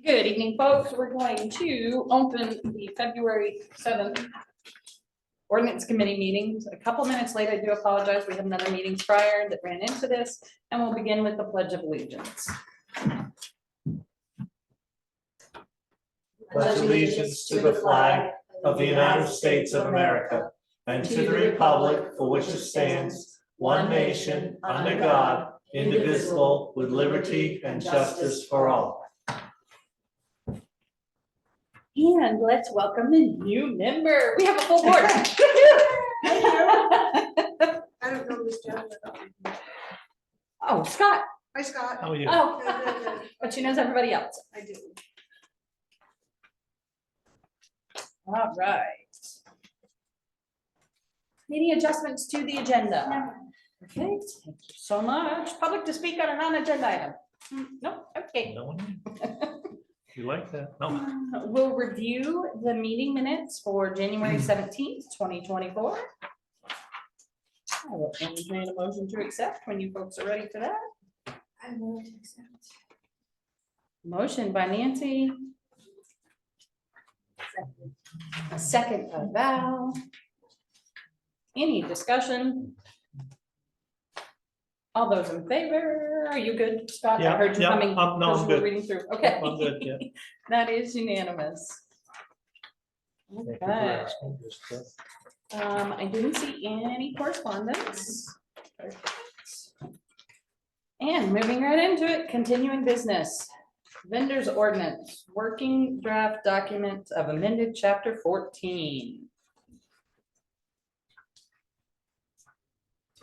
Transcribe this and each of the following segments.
Good evening, folks. We're going to open the February 7th Ordinance Committee meetings. A couple minutes late, I do apologize. We had another meeting prior that ran into this, and we'll begin with the Pledge of Allegiance. Pledge allegiance to the flag of the United States of America and to the republic for which it stands, one nation, under God, indivisible, with liberty and justice for all. And let's welcome a new member. We have a full board. I don't know this gentleman. Oh, Scott. Hi, Scott. How are you? Oh, Good, good, good. but she knows everybody else. I do. All right. Any adjustments to the agenda? Perfect. Thank you so much. Public to speak on a non-agenda item? No, okay. No one? You like that? No. We'll review the meeting minutes for January 17th, 2024. I will entertain a motion to accept when you folks are ready for that. I move to accept. Motion by Nancy. A second by Val. Any discussion? All those in favor? Are you good, Scott? I Yeah, heard you yeah, coming. no, I'm because you were good. Reading through, okay. I'm good, yeah. That is unanimous. Thank you for Okay, asking this, but I didn't see any correspondence. And moving right into it, continuing business. Vendors ordinance, working draft document of amended chapter 14.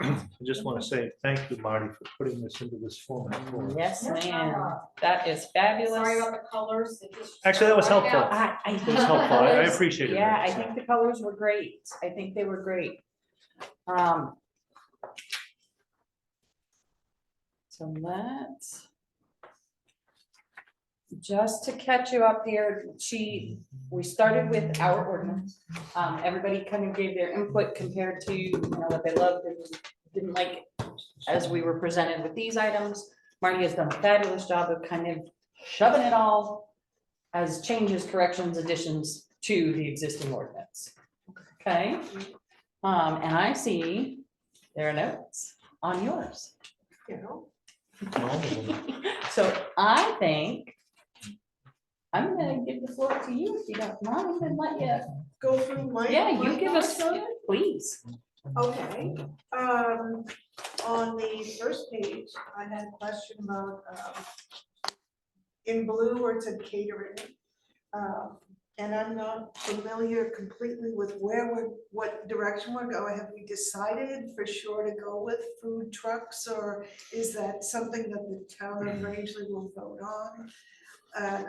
I just want to say thank you, Marty, for putting this into this format for us. Yes, ma'am. That is fabulous. Sorry about the colors. Actually, that was helpful. I think It was helpful. I colors- appreciated Yeah, that. I think the colors were great. I think they were great. So let's, just to catch you up here, we started with our ordinance. Everybody kind of gave their input compared to, you know, what they loved and didn't like as we were presented with these items. Marty has done a fabulous job of kind of shoving it all as changes, corrections, additions to the existing ordinance. Okay, and I see there are notes on yours. You know, So I think I'm gonna give the floor to you if you don't mind and let you, go through my. yeah, you my give us, thoughts on it? please. Okay, on the first page, I had a question about, in blue where it said catering. And I'm not familiar completely with what direction we're going. Have we decided for sure to go with food trucks, or is that something that the town of Rangeley will vote on? And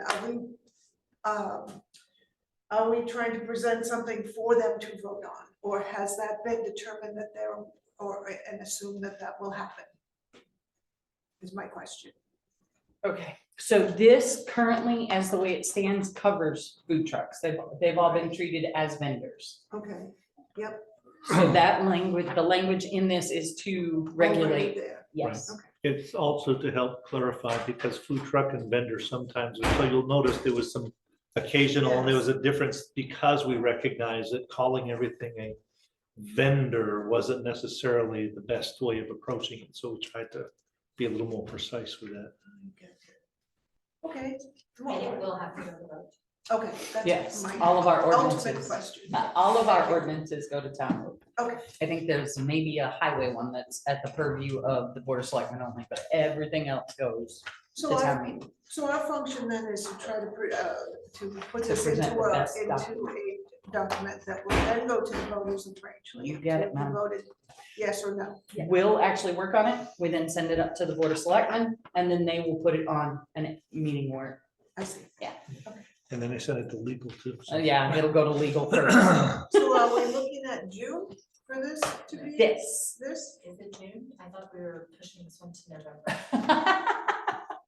are we trying to present something for them to vote on, or has that been determined that they're, and assume that that will happen? Is my question. Okay, so this currently, as the way it stands, covers food trucks. They've all been treated as vendors. Okay, yep. So that language, the language in this is to Already regulate, there. yes. Okay. It's also to help clarify because food truck and vendor sometimes, so you'll notice there was some occasional, and there was a difference because we recognize that calling everything a vendor wasn't necessarily the best way of approaching it. So we tried to be a little more precise with that. Okay. And it will have to go to the vote. Okay. that's Yes, my all of our ultimate ordinances. question. All of our ordinances go to town vote. Okay, I think there's maybe a highway one that's at the purview of the board of selectmen only, but everything else goes so to I, town meeting. so our function then is to try to put To this present into the a, best into a document that will then go to the voters of Rangeley. You get it, to be ma'am. voted yes or no. We'll actually work on it. We then send it up to the board of selectmen and then they will put it on a meeting warrant. I see. And then they sent it to legal too. so- Yeah, it'll go to legal first. So are we looking at June for this to be? This. This? Is it June? I thought we were pushing this one to November.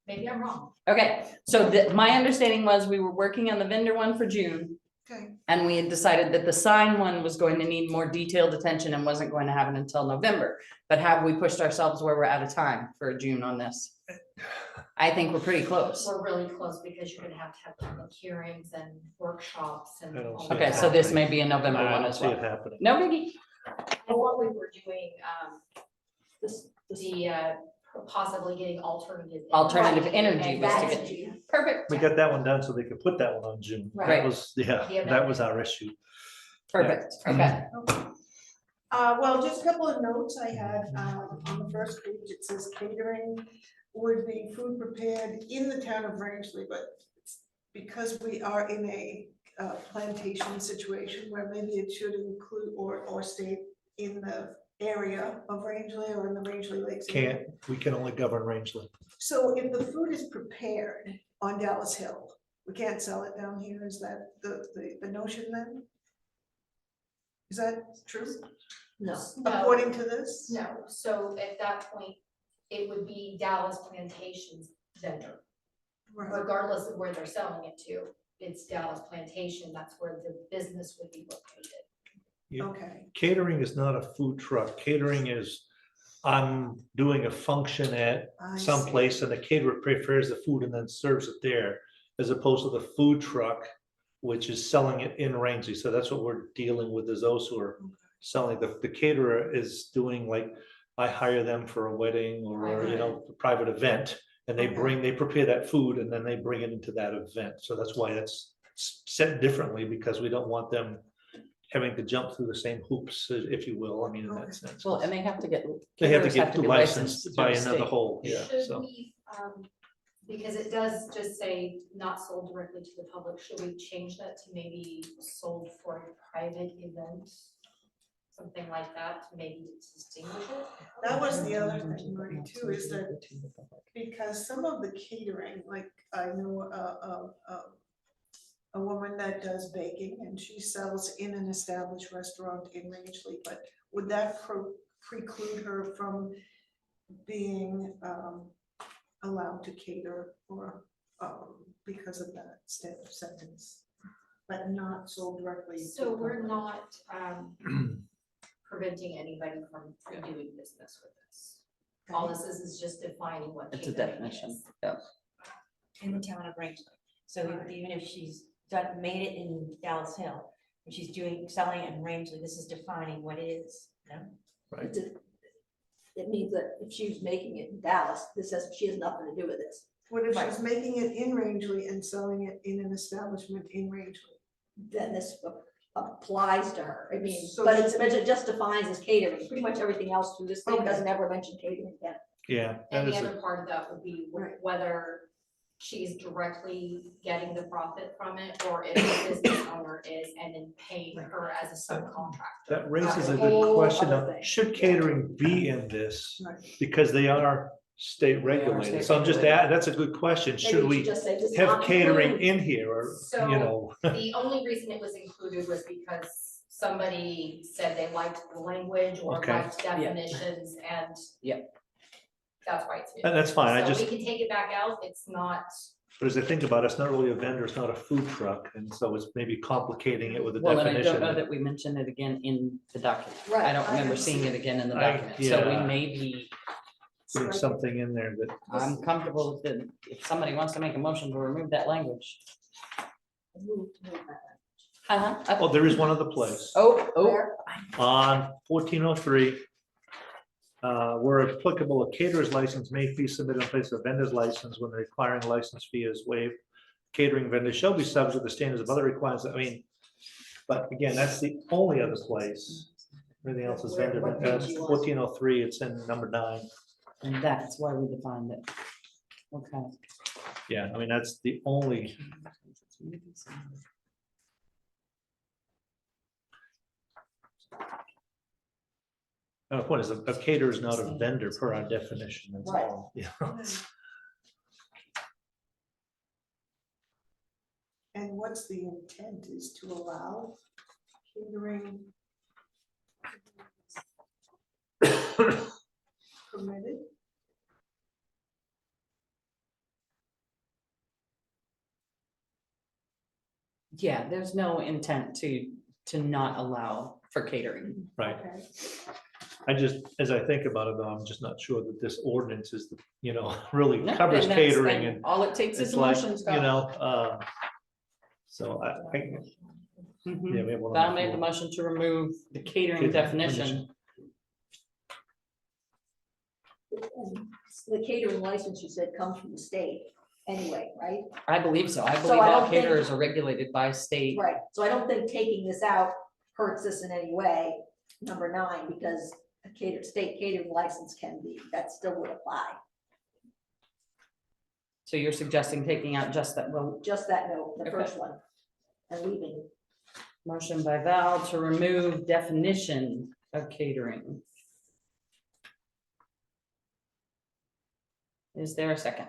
Maybe I'm wrong. Okay, so my understanding was we were working on the vendor one for June. Okay, And we had decided that the sign one was going to need more detailed attention and wasn't going to happen until November. But have we pushed ourselves where we're out of time for June on this? I think we're pretty close. We're really close because you're gonna have public hearings and workshops and. I don't all see Okay, it so this happening. may be a November I one don't as see it well. happening. No biggie. And what we were doing, possibly getting alternative. Alternative energy And was to that's- get, perfect, We got that one done so they could put that one on June. Right. That was, yeah, The that was our issue. perfect, okay. well, just a couple of notes I had, on the first page, it says catering would be food prepared in the town of Rangeley, but because we are in a plantation situation where maybe it should include or stay in the area of Rangeley or in the Rangeley Lakes. area. We can only govern Rangeley. So if the food is prepared on Dallas Hill, we can't sell it down here, is that the notion then? Is that true? No. According to this? No, so at that point, it would be Dallas Plantation's vendor, Right. regardless of where they're selling it to. It's Dallas Plantation, that's where the business would be located. Okay, Catering is not a food truck. Catering is, I'm doing a function at I see. someplace and the caterer prepares the food and then serves it there, as opposed to the food truck, which is selling it in Rangeley. So that's what we're dealing with, is those who are selling. The caterer is doing, like, I hire them for a wedding or, you know, a private event. And they Okay. they prepare that food and then they bring it into that event. So that's why it's set differently, because we don't want them having to jump through the same hoops, if you will. I mean, in Okay. that sense. Well, and they have to get. They have to caterers get be licensed by through the another state. whole, yeah, Should so. we, because it does just say not sold directly to the public, should we change that to maybe sold for a private event? Something like that to maybe distinguish it? that was the other thing, Marie, too, is that because some of the catering, like I know a woman that does baking and she sells in an established restaurant in Rangeley, but would that preclude her from being allowed to cater or because of that sentence, but not sold directly? to So the we're public? not, preventing anybody from doing business with us. All this is just defining what. It's a catering definition, is. yeah. in the town of Rangeley. So even if she's made it in Dallas Hill, and she's selling it in Rangeley, this is defining what it is, you know? Right. It means that if she's making it in Dallas, this says she has nothing to do with this. What if Right. she's making it in Rangeley and selling it in an establishment in Rangeley? Then this applies to her. I mean, So but it just defines as catering. Pretty much everything else through this thing Okay. doesn't ever mention catering again. Yeah. that And the is other part of that would be Right. whether she's directly getting the profit from it, or if the business owner is, and then paying her as a subcontractor. That raises a a good whole question other of, thing. should catering be in this? Right. Because they are state regulated. So I'm just, that's a good question. Maybe Should we we just say this is have not catering included. in here or, So- you know? The only reason it was included was because somebody said they liked the language or Okay. liked definitions and. Yep. That's why it's. And that's fine. I So just, we can take it back out. It's not. but as I think about it, it's not really a vendor, it's not a food truck. And so it's maybe complicating it with a Well, and I don't know definition. that we mentioned it again in the document. Right, I don't I remember didn't seeing see it again in the I- document, so we yeah. may be, Putting something in there that, I'm comfortable with it. If somebody wants to make a motion to remove that language. Move to move that. Uh-huh. oh, there is one other place. Oh, Where? On 1403, where applicable, a caterer's license may be submitted in place of a vendor's license when the requiring license fee is waived. Catering vendor shall be subject to the standards of other requirements. I mean, but again, that's the only other place. Everything else is vendor. What page you on? 1403, it's in number 9. and that's why we defined it. Okay. Yeah, I mean, that's the only, point is, a caterer is not a vendor per our definition. That's Right. all. Yeah. And what's the intent is to allow catering permitted? Yeah, there's no intent to not allow for catering. Right. Okay. I just, as I think about it though, I'm just not sure that this ordinance is, really No, covers and that's- catering and and all it takes is it's a like, motion, Scott. so Mhm. yeah, we have one on Val the made the floor. motion to remove the catering Catering definition. And the catering license, you said, comes from the state anyway, right? I believe so. I So believe I all don't think- caterers are regulated by state. Right, so I don't think taking this out hurts this in any way, number 9, because a state catering license can be, that still would apply. So you're suggesting taking out just that, well, Just that note, the Okay. first one, and leaving. motion by Val to remove definition of catering. Is there a second?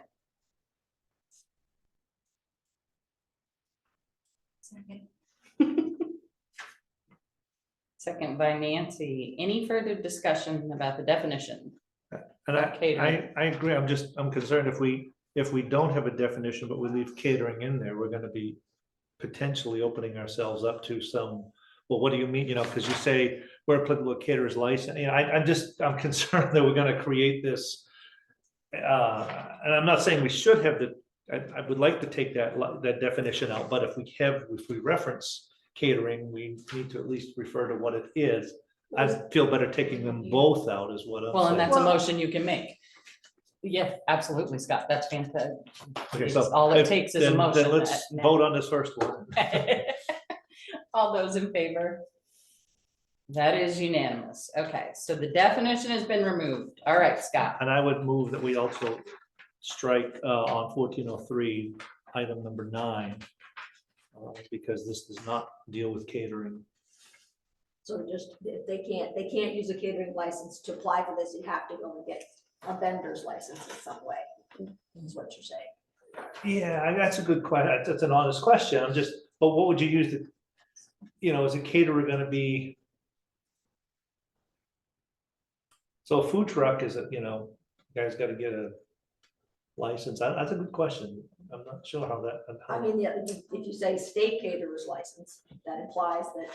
Second. And Second by Nancy. Any further discussion about the definition? I Catering. agree. I'm concerned if we don't have a definition, but we leave catering in there, we're gonna be potentially opening ourselves up to some, well, what do you mean, because you say we're applicable to caterer's license, I'm concerned that we're gonna create this. And I'm not saying we should have I would like to take that definition out, but if we reference catering, we need to at least refer to what it is. I feel better taking them both out is what I'm Well, and saying. that's a Well- motion you can make. Yeah, absolutely, Scott. That's fantastic. Okay, It's so all it if- takes is a then motion. Let's vote on this first one. All those in favor? That is unanimous. Okay, so the definition has been removed. All right, Scott. And I would move that we also strike on 1403, item number 9. Because this does not deal with catering. So just, if they can't use a catering license to apply for this, you have to go and get a vendor's license in some way, is what you're saying. Yeah, that's a good question. That's an honest question. But what would you use is a caterer gonna be? So a food truck is guy's gotta get a license. That's a good question. I'm not sure how that. I mean, yeah, if you say state caterer's license, that implies that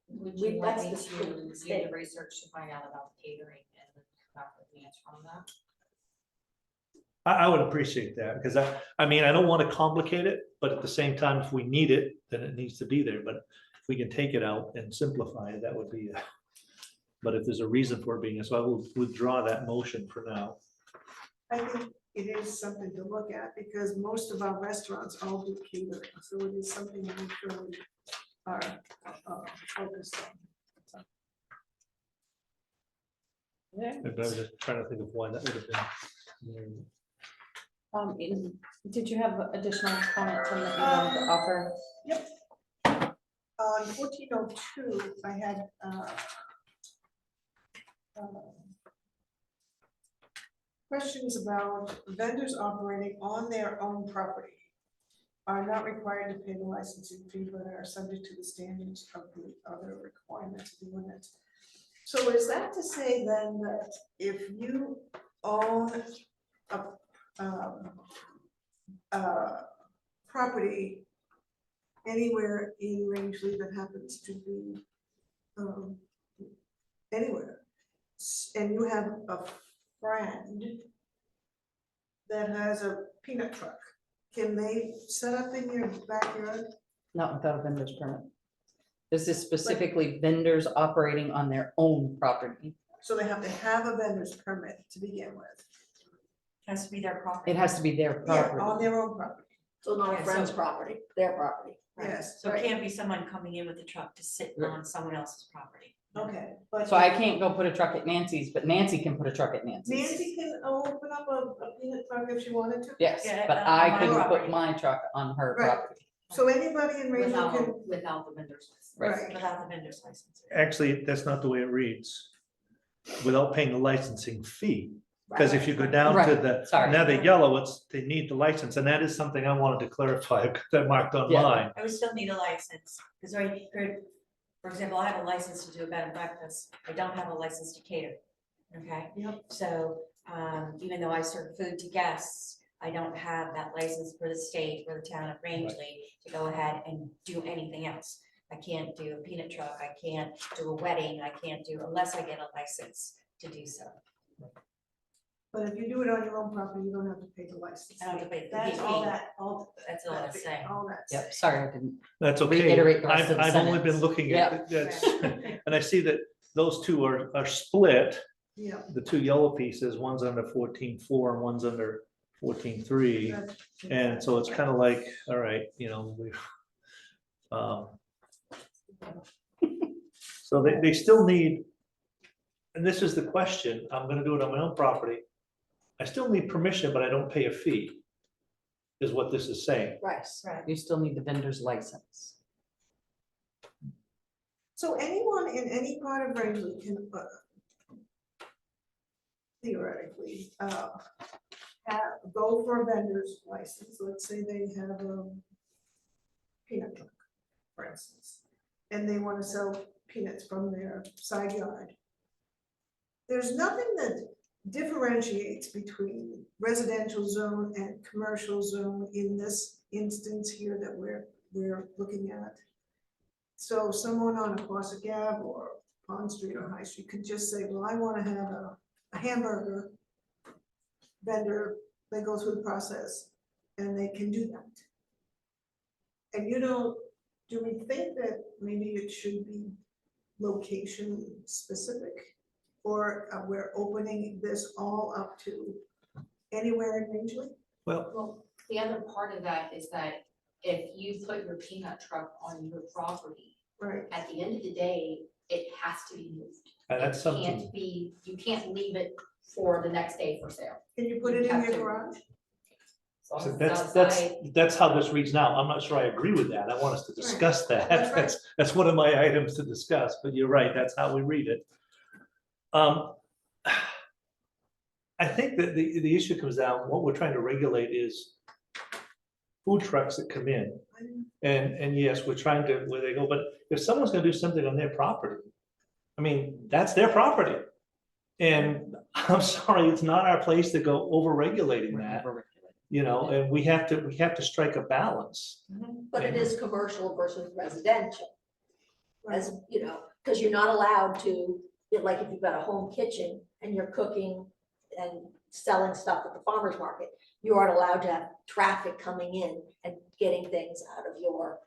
Would you like that's me the to do state. the research to find out about catering and then come back with the answer on that? I would appreciate that, because I don't want to complicate it, but at the same time, if we need it, then it needs to be there, but if we can take it out and simplify it, that would be. But if there's a reason for it being, so I will withdraw that motion for now. I think it is something to look at because most of our restaurants all do catering, so it is something that we really are focused on. Yeah. But I was just trying to think of why that would have been. Did you have additional comments on that you wanted to offer? On 1402, I had questions about vendors operating on their own property are not required to pay the licensing fee, but are subject to the standards of the other requirements of the ordinance. So is that to say then that if you own a property anywhere in Rangeley that happens to be anywhere, and you have a friend that has a peanut truck, can they set up in your backyard? Not without a vendor's permit. This is specifically vendors operating on their own property. So they have to have a vendor's permit to begin with. Has to be their property. It has to be their Yeah, on property. their own property, so not Yeah, a friend's so- property, their property. Right. yes, So it right. can't be someone coming in with a truck to sit Right. on someone else's property. Okay, but. So I can't go put a truck at Nancy's, but Nancy can put a truck at Nancy's. Nancy can open up a peanut truck if she wanted to. Yes, Yeah, but on I my couldn't put property. my truck on her Right. property. So anybody in Rangeley can, Without the vendor's license. right, Without the vendor's license. Actually, that's not the way it reads. Without paying the licensing fee, because if you go down to Right, the, sorry. now the yellow, they need the license, and that is something I wanted to clarify, because I marked on Yeah. mine. I would still need a license, because for example, I have a license to do a bed and breakfast, I don't have a license to cater, okay? Yep. So, even though I serve food to guests, I don't have that license for the state or the town of Rangeley to go ahead and do anything else. I can't do a peanut truck, I can't do a wedding, I can't do, unless I get a license to do so. But if you do it on your own property, you don't have to pay the license. I don't have to pay the That's fee. all that, all. That's all it's saying. All that. Yep, sorry, I didn't. That's okay. Reiterate the rest of the I've only been sentence. looking at, that's, and I see that those two are split. Yeah. The two yellow pieces, one's under 14.4 and one's under 14.3. that's- And so it's kind of like, all right, you know, we. So they still need, and this is the question, I'm gonna do it on my own property. I still need permission, but I don't pay a fee. Is what this is saying. Right. Right. You still need the vendor's license. So anyone in any part of Rangeley can theoretically go for a vendor's license. Let's say they have a peanut truck, for instance, and they want to sell peanuts from their side yard. There's nothing that differentiates between residential zone and commercial zone in this instance here that we're looking at. So someone on Aquastic Ave or Pond Street or High Street could just say, well, I want to have a hamburger vendor. They go through the process and they can do that. And do we think that maybe it should be location specific? Or we're opening this all up to anywhere in Rangeley? Well, Well, the other part of that is that if you put your peanut truck on your property, Right, at the end of the day, it has to be moved. and that's It something, can't be, you can't leave it for the next day for sale. can you put it in your garage? So so it's outside. that's how this reads now. I'm not sure I agree with that. I want us to discuss that. That's right. That's one of my items to discuss, but you're right, that's how we read it. I think that the issue comes down, what we're trying to regulate is food trucks that come in. And yes, we're trying to, where they go, but if someone's gonna do something on their property, I mean, that's their property. And I'm sorry, it's not our place to go over regulating that, you know, and we have to strike a balance. But it is commercial versus residential. As, you know, because you're not allowed to, like if you've got a home kitchen and you're cooking and selling stuff at the farmer's market, you aren't allowed to have traffic coming in and getting things out of your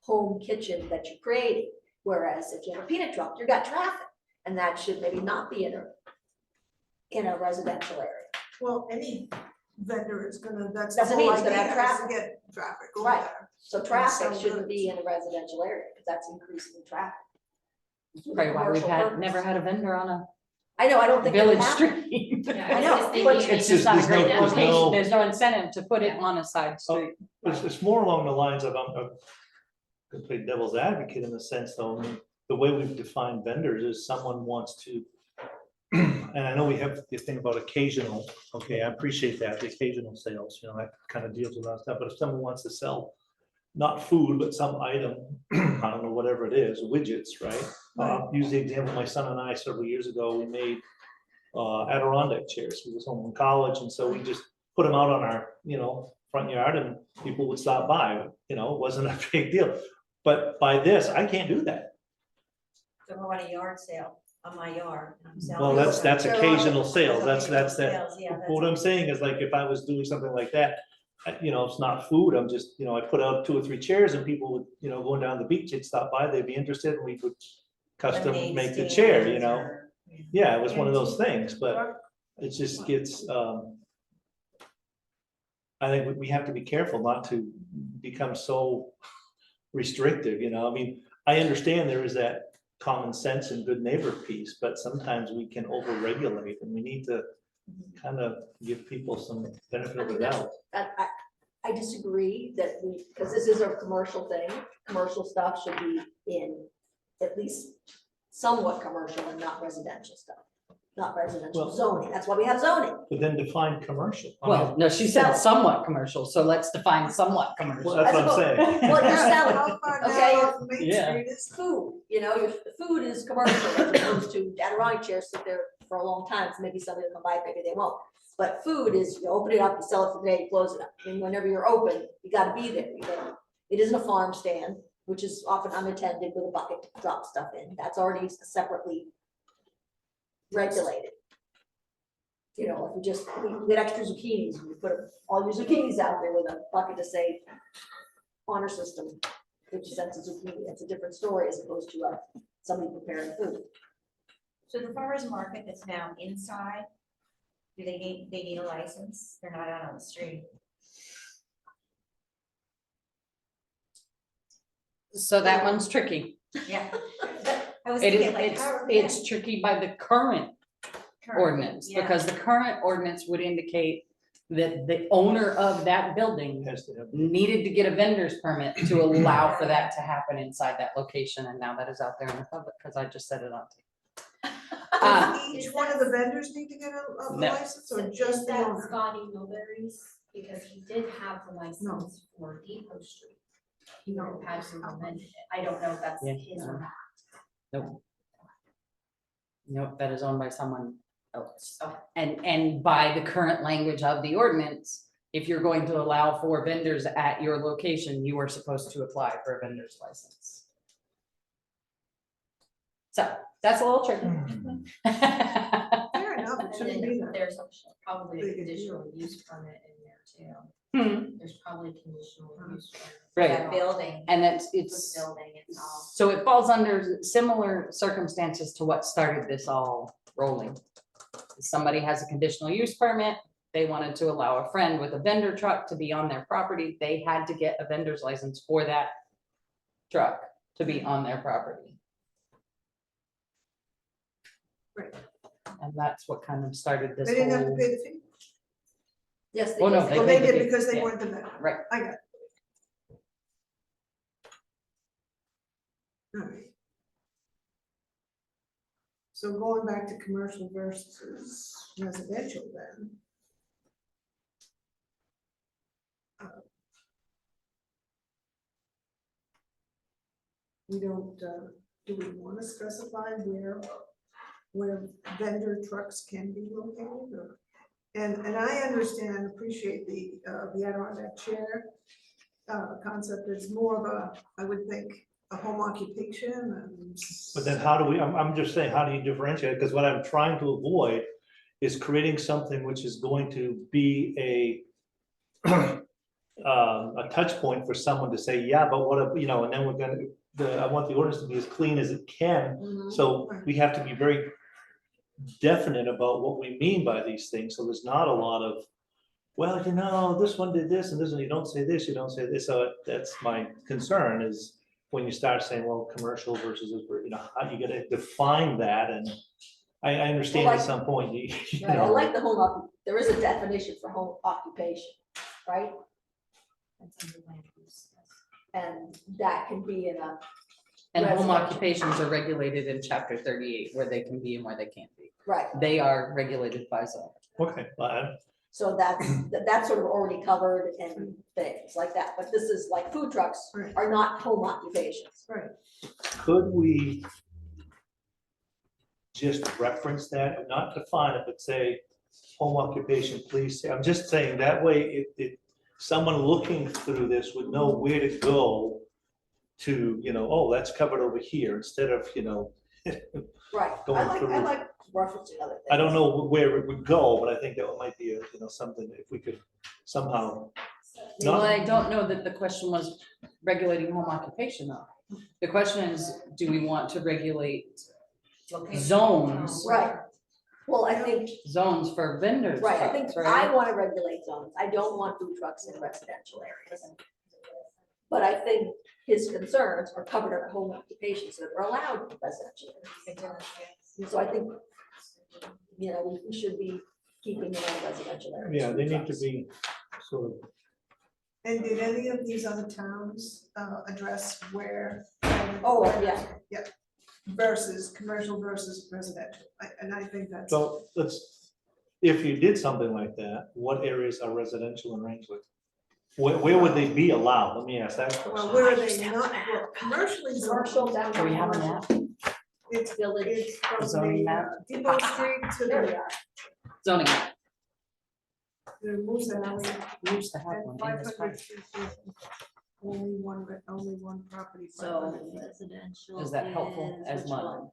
home kitchen that you're creating. Whereas if you have a peanut truck, you've got traffic, and that should maybe not be in a residential area. Well, any vendor is gonna, that's. the Doesn't mean whole it's gonna have idea, is to traffic. Get traffic over Right. there. So And traffic sell shouldn't be goods. in a residential area, because that's increasing traffic. Probably why we've Commercial had, never purpose. had a vendor on a I know, I don't think it would village happen. street. Yeah, I was know, just but thinking, It's It's just not a there's great no- location, there's no incentive to put it on a side Oh, street. It's more along the lines of, I'm gonna play devil's advocate in the sense though, I mean, the way we've defined vendors is someone wants to. And I know we have this thing about occasional, okay, I appreciate that, the occasional sales, you know, that kind of deals with that stuff, but if someone wants to sell. Not food, but some item, I don't know, whatever it is, widgets, right? Use the example, my son and I several years ago, we made Adirondack chairs, we was home from college, and so we just put them out on our, you know, front yard and people would stop by, you know, it wasn't a big deal. But by this, I can't do that. So I want a yard sale on my yard. and I'm selling Well, that's They're on- occasional sales, that's that. Sales, yeah, that's- What I'm saying is like, if I was doing something like that, you know, it's not food, I'm just, you know, I put out 2 or 3 chairs and people would, you know, going down the beach, they'd stop by, they'd be interested, and we would custom lemonade make the chair, you stands know? or- Yeah, it was one of those things, but it just gets, I think we have to be careful not to become so restrictive, you know, I mean, I understand there is that common sense and good neighbor piece, but sometimes we can over-regulate, and we need to kind of give people some benefit of the doubt. I disagree that because this is a commercial thing, commercial stuff should be in at least somewhat commercial and not residential stuff. Not residential Well- zoning, that's why we have zoning. But then define commercial. I mean, Well, no, she said somewhat commercial, so let's define somewhat Well, commercial. that's what I'm As saying. Well, you're Yeah, selling, how far down okay? off Main Yeah. Street is food, you know, your food is commercial as opposed to Adirondack chairs sit there for a long time, so maybe somebody will come by, maybe they won't. But food is, you open it up, you sell it for the day, you close it up. I mean, whenever you're open, you gotta be there. It isn't a farm stand, which is often unattended with a bucket to drop stuff in. That's already separately regulated. You know, if we just, we get extra zucchinis, we put all your zucchinis out there with a bucket to say honor system, 50 cents a zucchini. That's a different story as opposed to somebody preparing food. So the farmer's market that's now inside, do they need a license? They're not out on the street. So that one's tricky. Yeah. I was It is, thinking like, how are we it's tricky by the current current? ordinance, Yeah. because the current ordinance would indicate that the owner of that building Has to have. needed to get a vendor's permit to allow for that to happen inside that location, and now that is out there in the public, because I just said it on tape. Does each one of the vendors need to get a No. license or So just is the that owner? Scotty Milbury's, because he did have the license for Depot Street. He would have had to amend it. I don't know if that's Yeah. his or not. Nope. Nope, that is owned by someone else. Okay. And by the current language of the ordinance, if you're going to allow for vendors at your location, you are supposed to apply for a vendor's license. So, that's a little tricky. Fair enough, it And shouldn't be then that. there's probably a Big a deal. conditional use permit in there too. Hmm, There's probably a conditional use permit. Right. That building, and For the it's, building itself. so it falls under similar circumstances to what started this all rolling. Somebody has a conditional use permit, they wanted to allow a friend with a vendor truck to be on their property, they had to get a vendor's license for that truck to be on their property. Right. And that's what kind of started this They didn't have to whole, pay the fee? Yes, they Oh, no, just- they Well, they paid the did fee, because they yeah. weren't the vendor. Right. I got it. All right. So going back to commercial versus residential then. We don't, do we want to specify where vendor trucks can be located or? And I understand, appreciate the Adirondack chair concept. It's more of a, I would think, a home occupation and. But then how do we, I'm just saying, how do you differentiate? Because what I'm trying to avoid is creating something which is going to be a touch point for someone to say, yeah, but what, if, you know, and then we're gonna, I want the ordinance to be as clean as it can. Mhm. So we have to be very definite about what we mean by these things. So there's not a lot of, well, you know, this one did this and this one, you don't say this, you don't say this. So that's my concern is when you start saying, well, commercial versus, you know, how you gotta define that. And I understand Well, at like- some point, you Right, I know, like the there is a definition for home occupation, right? That's under land use. And that can be in a, and home Residential. occupations are regulated in chapter 38, where they can be and where they can't be. right, They are regulated by zone. okay, well, so that's sort of already covered and things like that, but this is like food trucks Right. are not home occupations. Right, could we just reference that, and not define it, but say home occupation, please? I'm just saying that way, someone looking through this would know where to go to, you know, oh, that's covered over here, instead of, you know, Right, Going I through. like referencing other things. I don't know where it would go, but I think that might be, you know, something if we could somehow. Well, Not- I don't know that the question was regulating home occupation though. The question is, do we want to regulate zones, Right, well, I think, zones for vendors? right, I think trucks, I right? wanna regulate zones, I don't want food trucks in residential areas. But I think his concerns are covered under home occupation, so they're allowed in residential areas. So I think, you know, we should be keeping it in residential areas. Yeah, food they need to trucks. be sort of, and did any of these other towns address where? Oh, yeah. Yeah, versus commercial versus residential, and I think that's. so let's, if you did something like that, what areas are residential in Rangeley? Where would they be allowed? Let me ask that Well, question. where are they not, well, commercially zoned. Commercial down. Do we have a commercial. map? It's, Village. it's from Zoning the map. Depot Street to There we the, are. Zoning map. the Moose Alley. We used to have And one in five this hundred part. feet is only one property. So 500 feet. residential Is that helpful is as which much? one?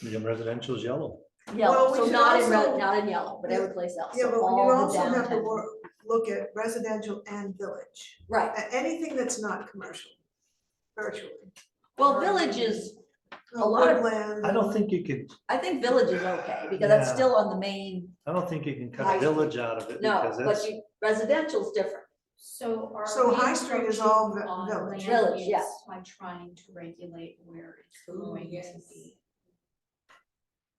The residential's yellow. Yellow, Well, we so should not in also- red, not in yellow, but Yeah. every place else. Yeah, So but you all the also have to downtown. look at residential and village. Right, Anything that's not commercial, virtually. well, village is, A lot of- woodland I don't and- think you can, I think village is okay, because that's Yeah. still on the main, I don't think you can cut High village out of it no, because but it's, you, residential's different. So are So we High Street is all encroaching on village. land Village, use yes. by trying to regulate where it's Ooh, going to yes. be?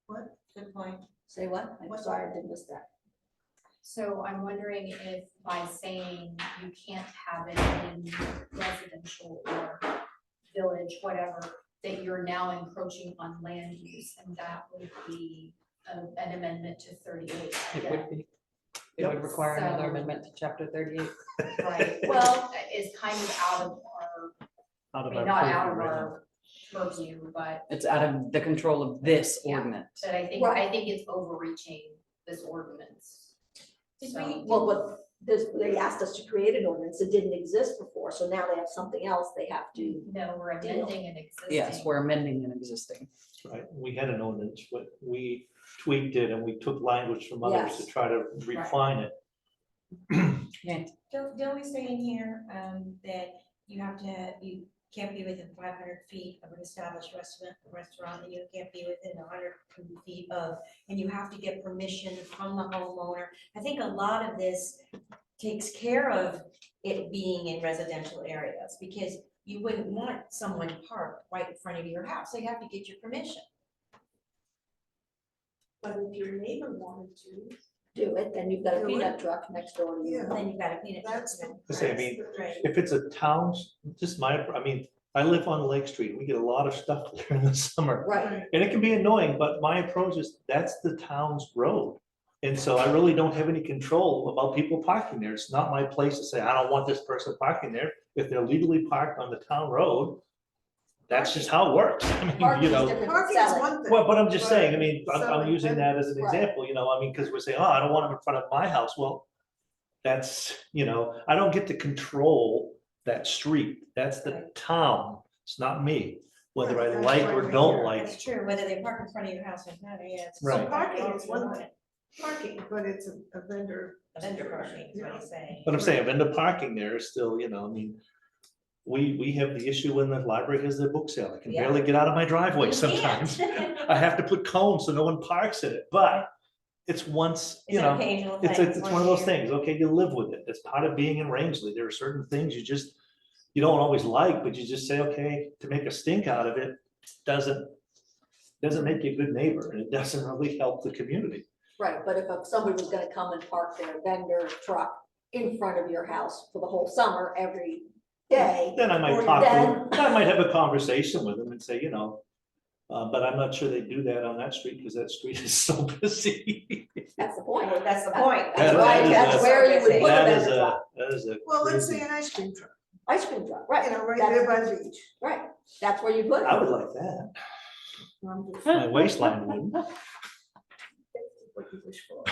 What? Good point. Say what? I'm What's sorry, I did miss that. So I'm wondering if by saying you can't have it in residential or village, whatever, that you're now encroaching on land use, and that would be an amendment to 38. It would be. It would require another So- amendment to chapter 38. Right, Well- well, is kind of out of our, out I of mean, our not out purview of right now. our purview, but It's out of the control of this Yeah. ordinance. But I Right. think it's overreaching this ordinance. So, Well, but this, they asked us to create an ordinance that didn't exist before, so now they have something else they have to. no, we're amending an existing. Yes, we're amending an existing. Right, we had an ordinance, but we tweaked it and we took language from others to Yes. try to refine it. Don't we say in here, that you have to, you can't be within 500 feet of an established restaurant, and you can't be within 100 feet of, and you have to get permission from the homeowner. I think a lot of this takes care of it being in residential areas, because you wouldn't want someone parked right in front of your house, so you have to get your permission. But if your neighbor wanted to, Do it, then you've got a Do it. peanut truck next door to you. Yeah. Then you've got to clean it. That's the- I say, I mean, Right. if it's a town's, just my, I mean, I live on Lake Street, we get a lot of stuff there in the summer. Right, And it can be annoying, but my approach is, that's the town's road. And so I really don't have any control about people parking there. It's not my place to say, I don't want this person parking there. If they're legally parked on the town road, that's just how it works. I mean, parking you is know. different than parking is selling. one thing. Well, but I'm just but saying, I mean, I'm selling using that as an Right. example, you know, I mean, because we're saying, oh, I don't want them in front of my house. Well, that's, you know, I don't get to control that street. That's the town. It's not me, whether I Right, like that's or why don't we're like. That's true, whether they park in front of your house or not, yeah. it's- Right. So parking is one thing, parking, but it's a vendor. Vendor parking is what he's saying. But I'm saying, vendor parking there is still, you know, I mean, we have the issue when the library has their book sale. I can Yeah. barely get out of my driveway You sometimes. can't. I have to put cones so no one parks in it, but it's once, you It's an know. occasional It's, thing, it's once one of a those year. things, okay, you live with it, it's part of being in Rangeley, there are certain things you just, you don't always like, but you just say, okay, to make a stink out of it, doesn't make you a good neighbor, and it doesn't really help the community. Right, but if somebody was gonna come and park their vendor truck in front of your house for the whole summer, every day, Then I might Or talk to then- them, I might have a conversation with them and say, you know, but I'm not sure they do that on that street, because that street is so busy. that's the point. Well, that's the point. That- Right, that is that's a- where you would put a That is vendor a, truck. that is a. Well, let's crazy- say an ice cream truck, Ice cream truck, you right, know, right That's- there by the beach. right, that's where you put I it. would like that, I'm just- my waistline wouldn't. What you wish for.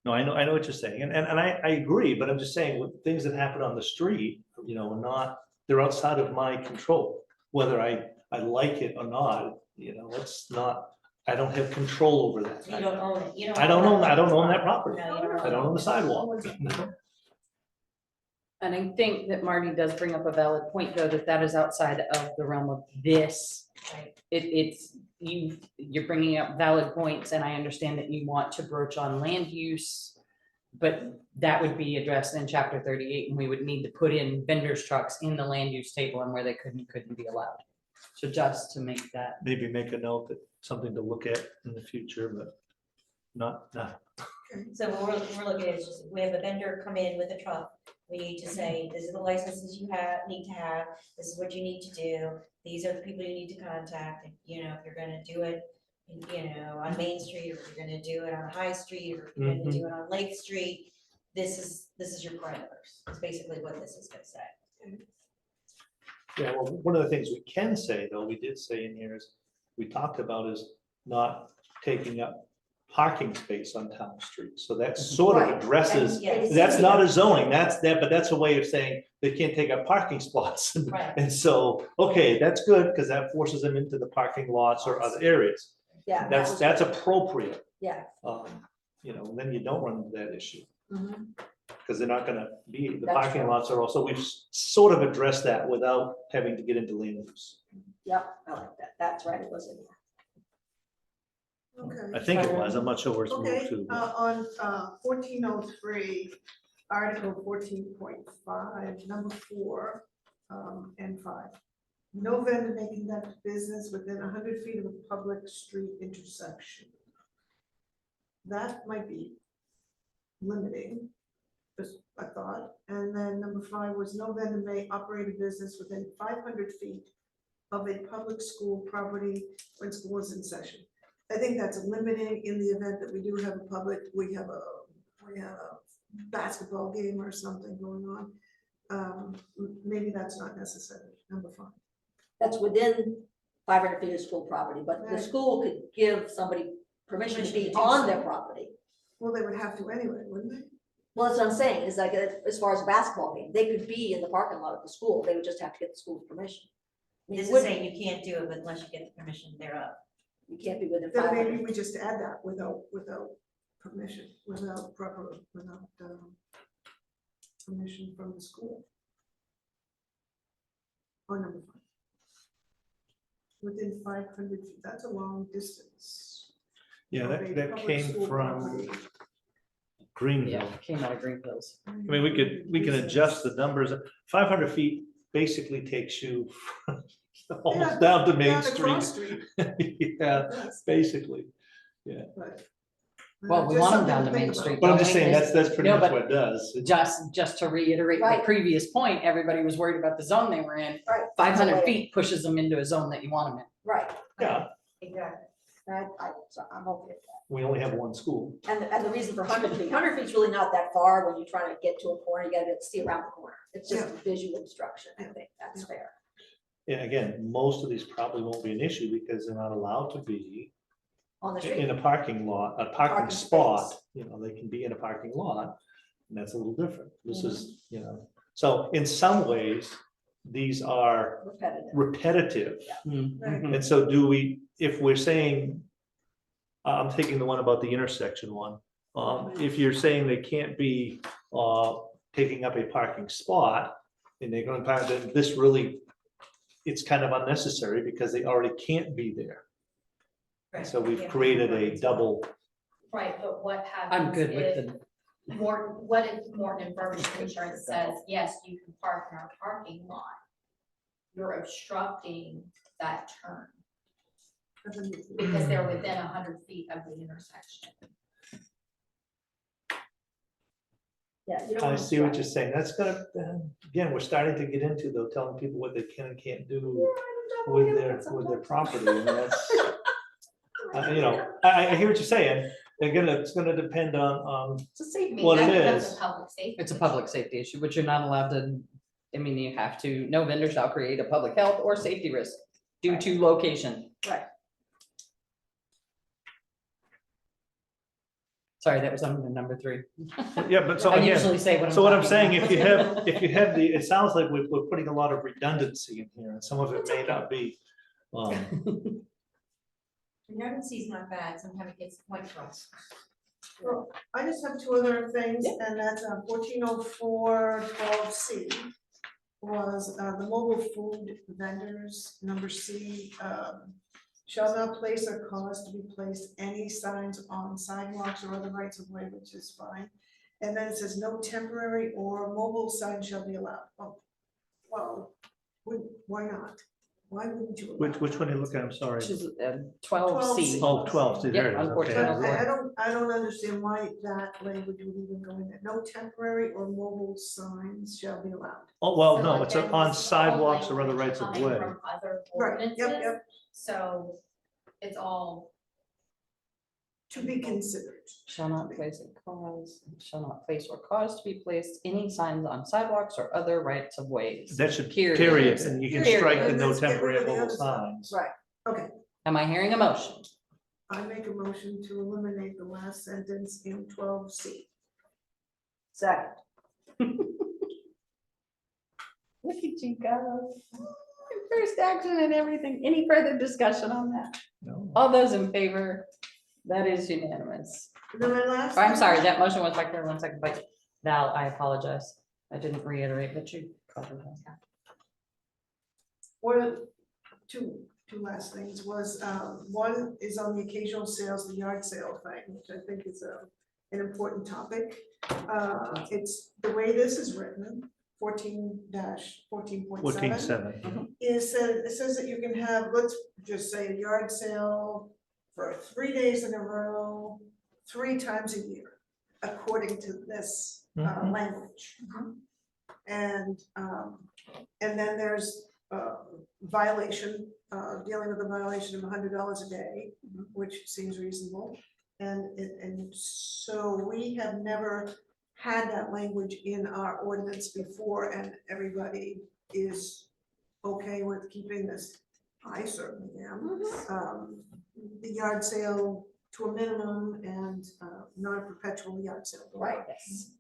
No, I know what you're saying, and I agree, but I'm just saying, with things that happen on the street, you know, are not, they're outside of my control. Whether I like it or not, you know, it's not, I don't have control over that. You don't own it. You don't. I don't own that No, property. you don't I don't own the sidewalk. And I think that Marty does bring up a valid point, though, that is outside of the realm of this. Right. It's, you're bringing up valid points, and I understand that you want to broach on land use. But that would be addressed in chapter 38, and we would need to put in vendors trucks in the land use table and where they couldn't be allowed. So just to make that, Maybe make a note that something to look at in the future, but not. So what we're looking at is just, we have a vendor come in with a truck. We need to say, this is the licenses you need to have, this is what you need to do, these are the people you need to contact, and, you know, if you're gonna do it, you know, on Main Street, or if you're gonna do it on High Street, or if you're gonna do it on Lake Street, this is your parameters, is basically what this is gonna say. Yeah, well, one of the things we can say, though, we did say in here is, we talked about is not taking up parking space on town streets. So that sort of Right. addresses, And it's that's easier. not a zoning, but that's a way of saying they can't take up parking spots. Right. And so, okay, that's good, because that forces them into the parking lots or other areas. Yeah. that That's, was that's good. appropriate. Yeah. You know, then you don't run into that issue, Mhm. because they're not gonna be, the That's parking true. lots are also, we've sort of addressed that without having to get into land use. Yep, I like that. That's right, it was in there. Okay. I think it was, I'm not sure where it's moved Okay, to. but- on 1403, Article 14.5, number 4 and 5. No vendor may conduct business within 100 feet of a public street intersection. That might be limiting, just a thought. And then number 5 was no vendor may operate a business within 500 feet of a public school property when school is in session. I think that's limiting in the event that we do have a public, we have a basketball game or something going on. Maybe that's not necessary, number 5. That's within 500 feet of school property, but the Right. school could give somebody permission to Permission be to do on so. their property. Well, they would have to anyway, wouldn't they? Well, that's what I'm saying, is like, as far as a basketball game, they could be in the parking lot of the school, they would just have to get the school's permission. This is Would- saying you can't do it unless you get the permission thereof. You can't be within Then 500. maybe we just add that without permission, without permission from the school. Or number 5. Within 500 feet, that's a long distance. Yeah, of a that public came school from property. Greenville. Yeah, came out of Green Hills. I mean, we can adjust the numbers. 500 feet basically takes you almost down to Main Down to Cross Street. Street, Yeah, yes, basically. but- Well, we just want them something down to to Main think about. Street. But I'm just saying, that's pretty No, much but- what it does. Just to reiterate the Right. previous point, everybody was worried about the zone they were in. Right. 500 feet pushes them into a zone that you want them in. Right, Yeah, Exactly. so I'm okay with that. we only have one school. And the reason for 100 feet's really not that far when you're trying to get to a corner, you gotta see around the corner. It's just visual instruction, I think, that's fair. And again, most of these probably won't be an issue because they're not allowed to be On the street, in a parking lot, a Parking parking spot. space. You know, they can be in a parking lot, and that's a little different. This is, you know, so in some ways, these are repetitive. repetitive. Right. And so do we, if we're saying, I'm taking the one about the intersection one. If you're saying they can't be, taking up a parking spot and they're going to park, then this really, it's kind of unnecessary because they already can't be there. Right. So we've Yeah. created a double, Right, but what happens I'm good with if the, what if Morton Environmental Insurance says, yes, you can park in our parking lot? You're obstructing that turn because they're within 100 feet of the intersection. Yeah, you don't I want see to what you're saying. That's gonna, again, we're starting to get into though, telling people what they can and can't do with their property. I mean, that's, you know, I hear what you're saying. Again, it's gonna depend on, It's a safety. What it That's is. a public safety. it's a public safety issue, but you're not allowed to, I mean, you have to, no vendor shall create a public health or safety risk due to location. Right. Sorry, that was under number 3. yeah, but so I again. usually say what I'm. So what I'm talking saying, about. if you have the, it sounds like we're putting a lot of redundancy in here, and some of it may not be. Redundancy is not bad, sometimes it gets the point across. Well, I just have 2 other things, and that's 1404 12C was the mobile food vendors, number C, shall not place or cause to be placed any signs on sidewalks or other rights of way, which is fine. And then it says no temporary or mobile sign shall be allowed. Well, why not? Why wouldn't you? allow Which one are you that? looking at? I'm sorry. Which is 12C. Oh, 12, see, there it is. Yeah, Okay. unfortunately. I don't understand why that language would even go in there. No temporary or mobile signs shall be allowed. Oh, well, So no, it's again, on this is all sidewalks or other language rights of coming way. from other Right, yep, ordinances, yep. so it's all, To be considered. Shall not place or cause to be placed any signs on sidewalks or other rights of ways. That should Period. carry it, and you can Period. strike the no Let's get rid temporary of the mobile other stuff. signs. Right, okay, Am I hearing a motion? I make a motion to eliminate the last sentence in 12C. Second. Look at you go. First action and everything. Any further discussion on that? No. All those in favor? That is unanimous. And then my last. I'm sorry, that motion was back there 1 second, but Val, I apologize. I didn't reiterate, but you covered that. Or two last things was, one is on the occasional sales, the yard sale thing, which I think is an important topic. It's the way this is written, 14-14.7. 14.7. It says that you can have, let's just say a yard sale for 3 days in a row, 3 times a year, according to this Mhm. language. And then there's violation, dealing with a violation of $100 a day, which seems reasonable. And so we have never had that language in our ordinance before, and everybody is okay with keeping this. I certainly am. The yard sale to a minimum and not a perpetual yard sale. Right, yes.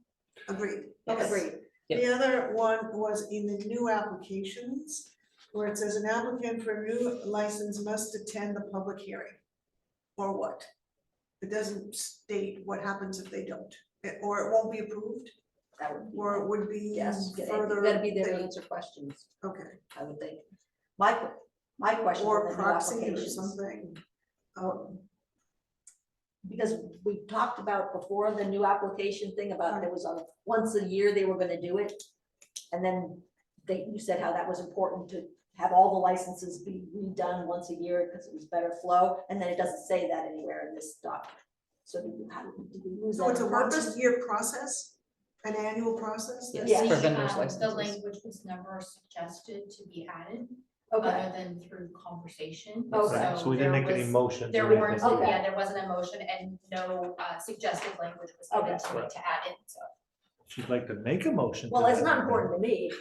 Agreed. Agreed. The other one was in the new applications, where it says an applicant for a new license must attend the public hearing. Or what? It doesn't state what happens if they don't, or it won't be approved, That would be. or it would be Yes, further. that'd be there to they- answer questions, Okay, I would think. My question. on or the new proxy or applications, something. Because we talked about before the new application thing about there was a, once a year they were gonna do it. And then you said how that was important to have all the licenses be redone once a year because it was better flow, and then it doesn't say that anywhere in this document. So did we lose that So it's a on purpose? once-a-year process, an annual process? Yes. Yeah. For vendors The licenses. language was never suggested to be added, Okay, other than through conversation. Okay. Right, so we didn't there make any was- motions There or weren't, anything. Okay. yeah, there wasn't a motion and no suggested language was given to me Right. to add in, so. If you'd like to make a motion. to well, it's that not effect. important to me,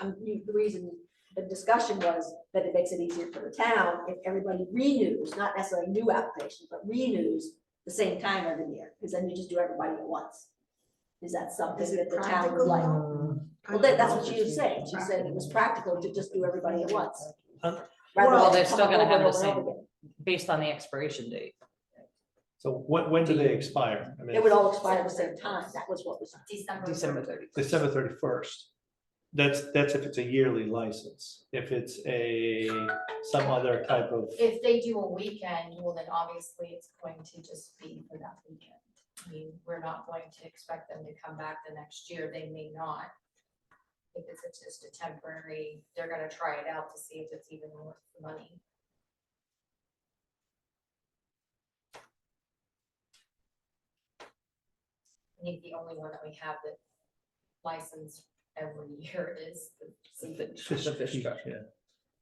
the reason the discussion was that it makes it easier for the town if everybody renews, not necessarily new applications, but renews the same time every year, because then you just do everybody at once. Is that something Is it that the town would like? practical? Well, that's what she was saying, she said it was practical to just do everybody at once. Uh, rather Well, than they're come still gonna over have and the over and same, over again. based on the expiration date. So when do they expire? I mean, It would all expire at the same time, that was what was. December 30th. December 31st. That's if it's a yearly license. If it's some other type of, If they do a weekend, well, then obviously it's going to just be for that weekend. I mean, we're not going to expect them to come back the next year, they may not. If it's just a temporary, they're gonna try it out to see if it's even worth the money. I think the only one that we have that license every year is the seafood. The fish truck. yeah.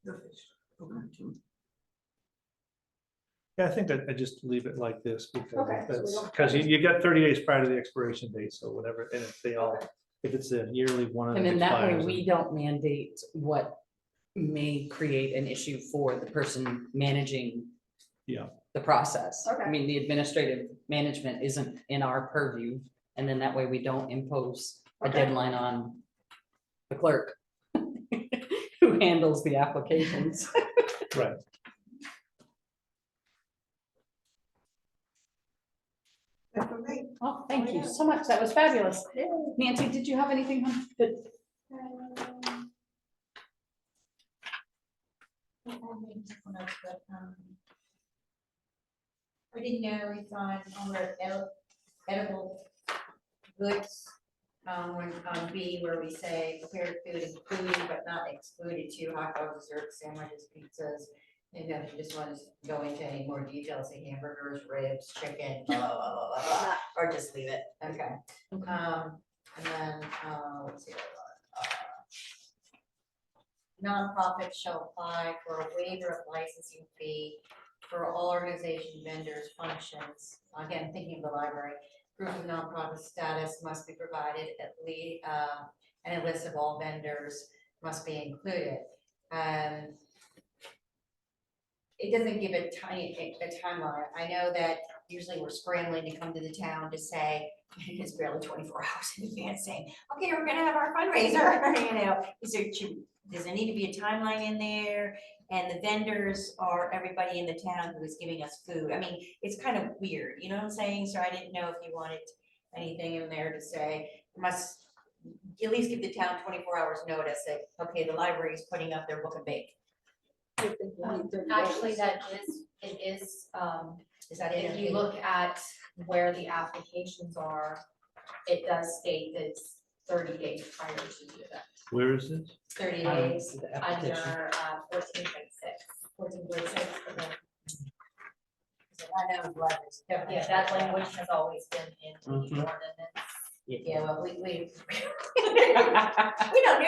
The fish. Okay. Yeah, I think I just leave it like this Okay, because so we that's, don't- because you got 30 days prior to the expiration date, so whatever, and if they all, if it's a yearly one And and it then that way expires. we don't mandate what may create an issue for the person managing. Yeah. The process. I Okay. mean, the administrative management isn't in our purview, and then that way we don't impose a Okay. deadline on the clerk. Who handles the applications. Right. That's for me. Oh, thank you so much. That was fabulous. Nancy, did you have anything? Good. I didn't know it's on the edible goods, on B where we say prepared food included but not excluded to hot dogs, desserts, sandwiches, pizzas. And then you just want to go into any more details, say hamburgers, ribs, chicken, blah, blah, blah, blah, blah, blah, or just leave it, okay. And then, let's see. Nonprofits shall apply for a waiver of licensing fee for all organization vendors functions. Again, thinking of the library, proof of nonprofit status must be provided at least, and a list of all vendors must be included. it doesn't give a timeline. I know that usually we're scrambling to come to the town to say, it's barely 24 hours in advance saying, okay, we're gonna have our fundraiser, you know, does there need to be a timeline in there? And the vendors are everybody in the town who is giving us food. I mean, it's kind of weird, you know what I'm saying? So I didn't know if you wanted anything in there to say, must at least give the town 24 hours notice that, okay, the library is putting up their book and bake. Actually, it is, Is that it? if you look at where the applications are, it does state that it's 30 days prior to the event. Where is this? 30 I don't days see the application. under 14.6. I know, the library's definitely- Yeah, that language has always been in the Mhm. ordinance. Yeah, well, we we don't do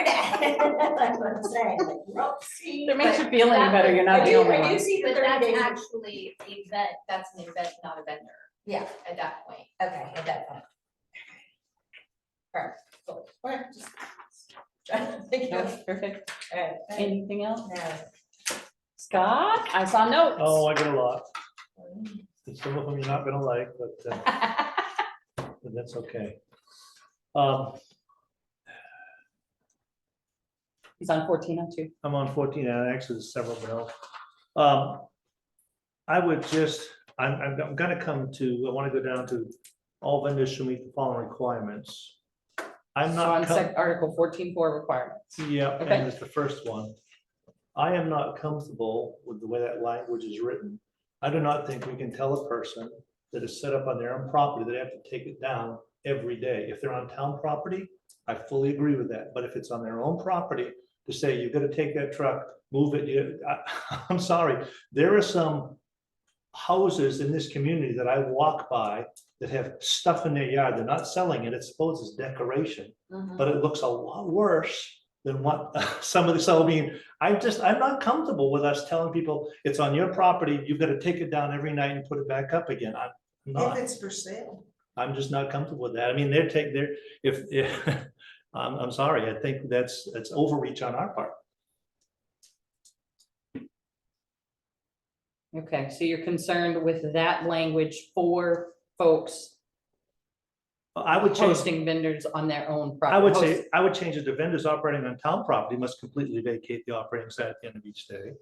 that. That's what I'm saying, like, whoopsie. If it makes But you feel any that better, would- you're not I the do- only I do one. see the But 30 that's days. actually event, that's an event, not a vendor Yeah, at that point. okay, at that point. Perfect, cool. Okay, just trying to think No, of. perfect. Alright, Anything else? no. Scott, I saw notes. Oh, I got a lot. And some of them you're not gonna like, but that's okay. He's on 1402. I'm on 14, and actually there's several below. I would just, I'm gonna come to, I wanna go down to all vendors should meet the following requirements. I'm So on not, com- Article 14.4 requirements. yeah, Okay. and it's the first one. I am not comfortable with the way that language is written. I do not think we can tell a person that is set up on their own property that they have to take it down every day. If they're on town property, I fully agree with that. But if it's on their own property, to say, you've got to take that truck, move it, I'm sorry, there are some houses in this community that I walk by that have stuff in their yard. They're not selling it. It's supposed as decoration, but it looks a lot worse than what some of the, so I mean, I'm not comfortable with us telling people it's on your property, you've got to take it down every night and put it back up again. I'm If not, it's for sale. I'm just not comfortable with that. I mean, if, I'm sorry, I think that's overreach on our part. Okay, so you're concerned with that language for folks I would change, hosting vendors on their own I property. would say, I would change it to vendors operating on town property must completely vacate the operating site at the end of each day.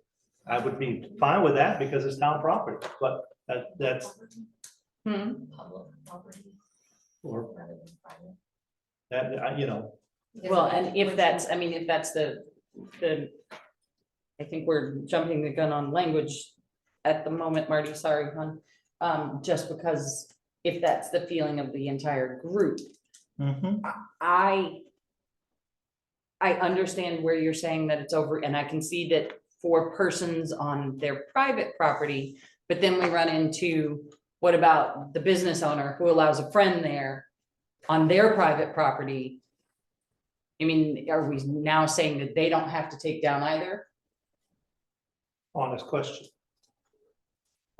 I would be fine with that because it's town property, but that's, Hmm. Public property or rather than private. that, you know, Well, and if that's, I mean, if that's the, I think we're jumping the gun on language at the moment, Marty, sorry, hon. Just because if that's the feeling of the entire group, mhm. I understand where you're saying that it's over, and I can see that for persons on their private property, but then we run into, what about the business owner who allows a friend there on their private property? I mean, are we now saying that they don't have to take down either? Honest question.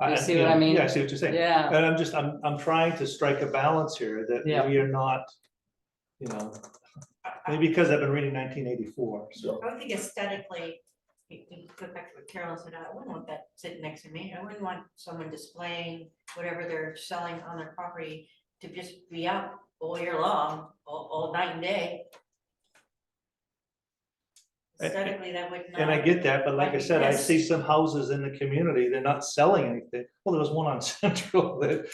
You see what I mean? Yeah, I see what you're saying. Yeah, And I'm trying to strike a balance here that Yeah. we are not, you know, maybe because I've been reading 1984, so. I would think aesthetically, you go back to what Carolyn said, I wouldn't want that sitting next to me. I wouldn't want someone displaying whatever they're selling on their property to just be out all year long, all night and day. Aesthetically, that would not. And I get that, but like I said, I Yes. see some houses in the community, they're not selling anything. Well, there was one on Central that,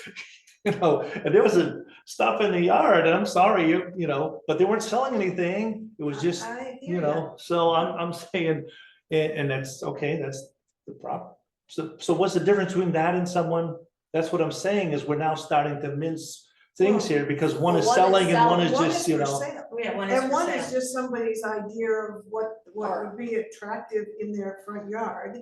you know, and there was a stuff in the yard, and I'm sorry, you know, but they weren't selling anything. It was just, I hear you know, so I'm saying, and that's, okay, that's the problem. So what's the difference between that and someone, that's what I'm saying, is we're now starting to mince things here, because one is Well, one is selling and one is One just, is you for know. sale. Yeah, one is And for one is sale. just somebody's idea of what would be attractive in their front yard.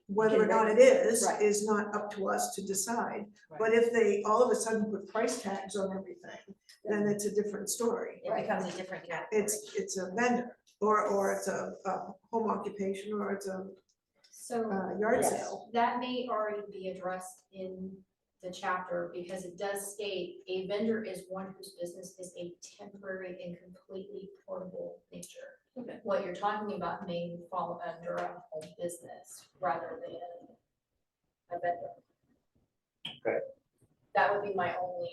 Whether or not it Right. is not up to us to decide. Right. But if they all of a sudden put price tags on everything, then it's a different story. It becomes a different category. It's a vendor, or it's a home occupation, or it's a So yard Yes. sale. that may already be addressed in the chapter, because it does state a vendor is one whose business is a temporary and completely portable nature. what you're talking about may fall under a home business rather than a vendor. Okay. That would be my only,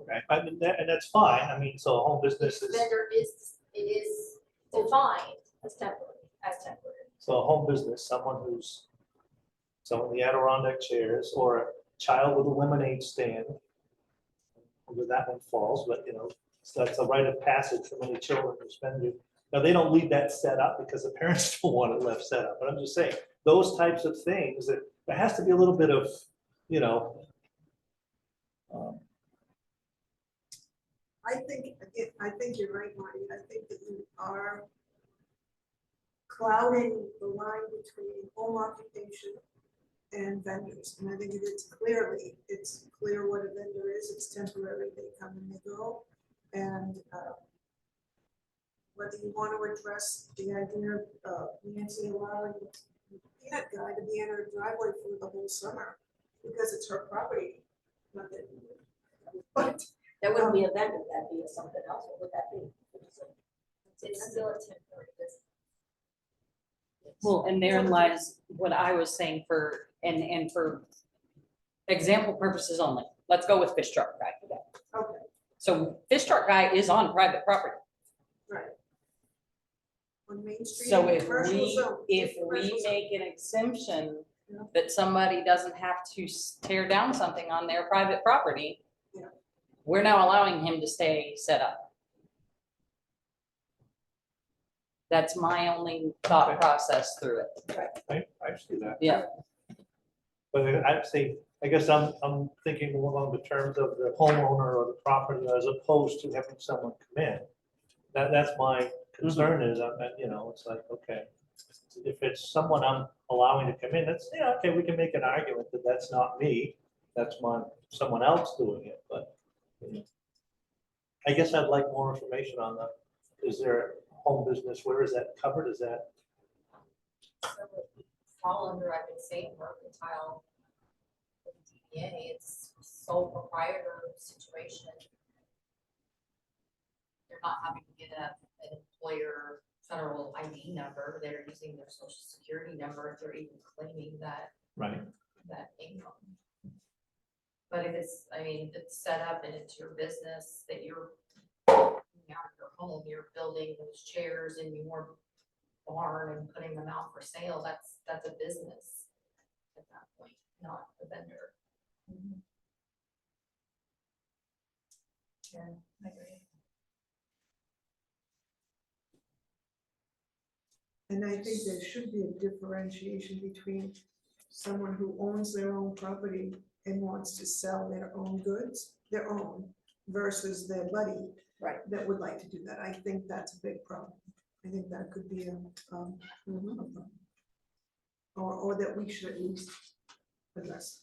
Okay, I mean, and that's fine, I mean, so a home business is, vendor is defined as temporary. so a home business, someone who's selling the Adirondack chairs, or a child with a lemonade stand. Where that one falls, but you know, so that's a rite of passage for many children who spend it. Now, they don't leave that set up because the parents don't want it left set up, but I'm just saying, those types of things, that there has to be a little bit of, you know. I think you're right, Marty. I think that you are clouding the line between home occupation and vendors. And I think it's clear what a vendor is. It's temporary, they come and they go. And whether you want to address the idea of Nancy allowing the peanut guy to be in her driveway for the whole summer because it's her property. Not that- But That wouldn't be a vendor, that'd be something else, what would that be? It's still a temporary business. Well, and therein lies what I was saying for, and for example purposes only, let's go with fish truck guy. Okay, So fish truck guy is on private property. right. On Main Street. So in if commercial we, zone, if commercial we zone. make an exemption Yeah. that somebody doesn't have to tear down something on their private property, Yeah. we're now allowing him to stay set up. That's my only thought process through it. I see that. Yeah. But I'd say, I guess I'm thinking more along the terms of the homeowner or the property as opposed to having someone come in. That's my concern is, you know, it's like, okay, if it's someone I'm allowing to come in, that's, yeah, okay, we can make an argument that that's not me, that's someone else doing it, but you know. I guess I'd like more information on that. Is there a home business, where is that covered, is that? So it would fall under, I would say, mercantile. with DBA, it's sole proprietor situation. They're not having to get an employer federal ID number, they're using their social security number if they're even claiming that Right. income. But if it's, I mean, if it's set up and it's your business that you're out of your home, you're building those chairs in your barn and putting them out for sale, that's a business at that point, not a vendor. Yeah, I agree. And I think there should be a differentiation between someone who owns their own property and wants to sell their own goods, their own, versus their buddy. Right. That would like to do that. I think that's a big problem. I think that could be a problem. Or that we should at least address.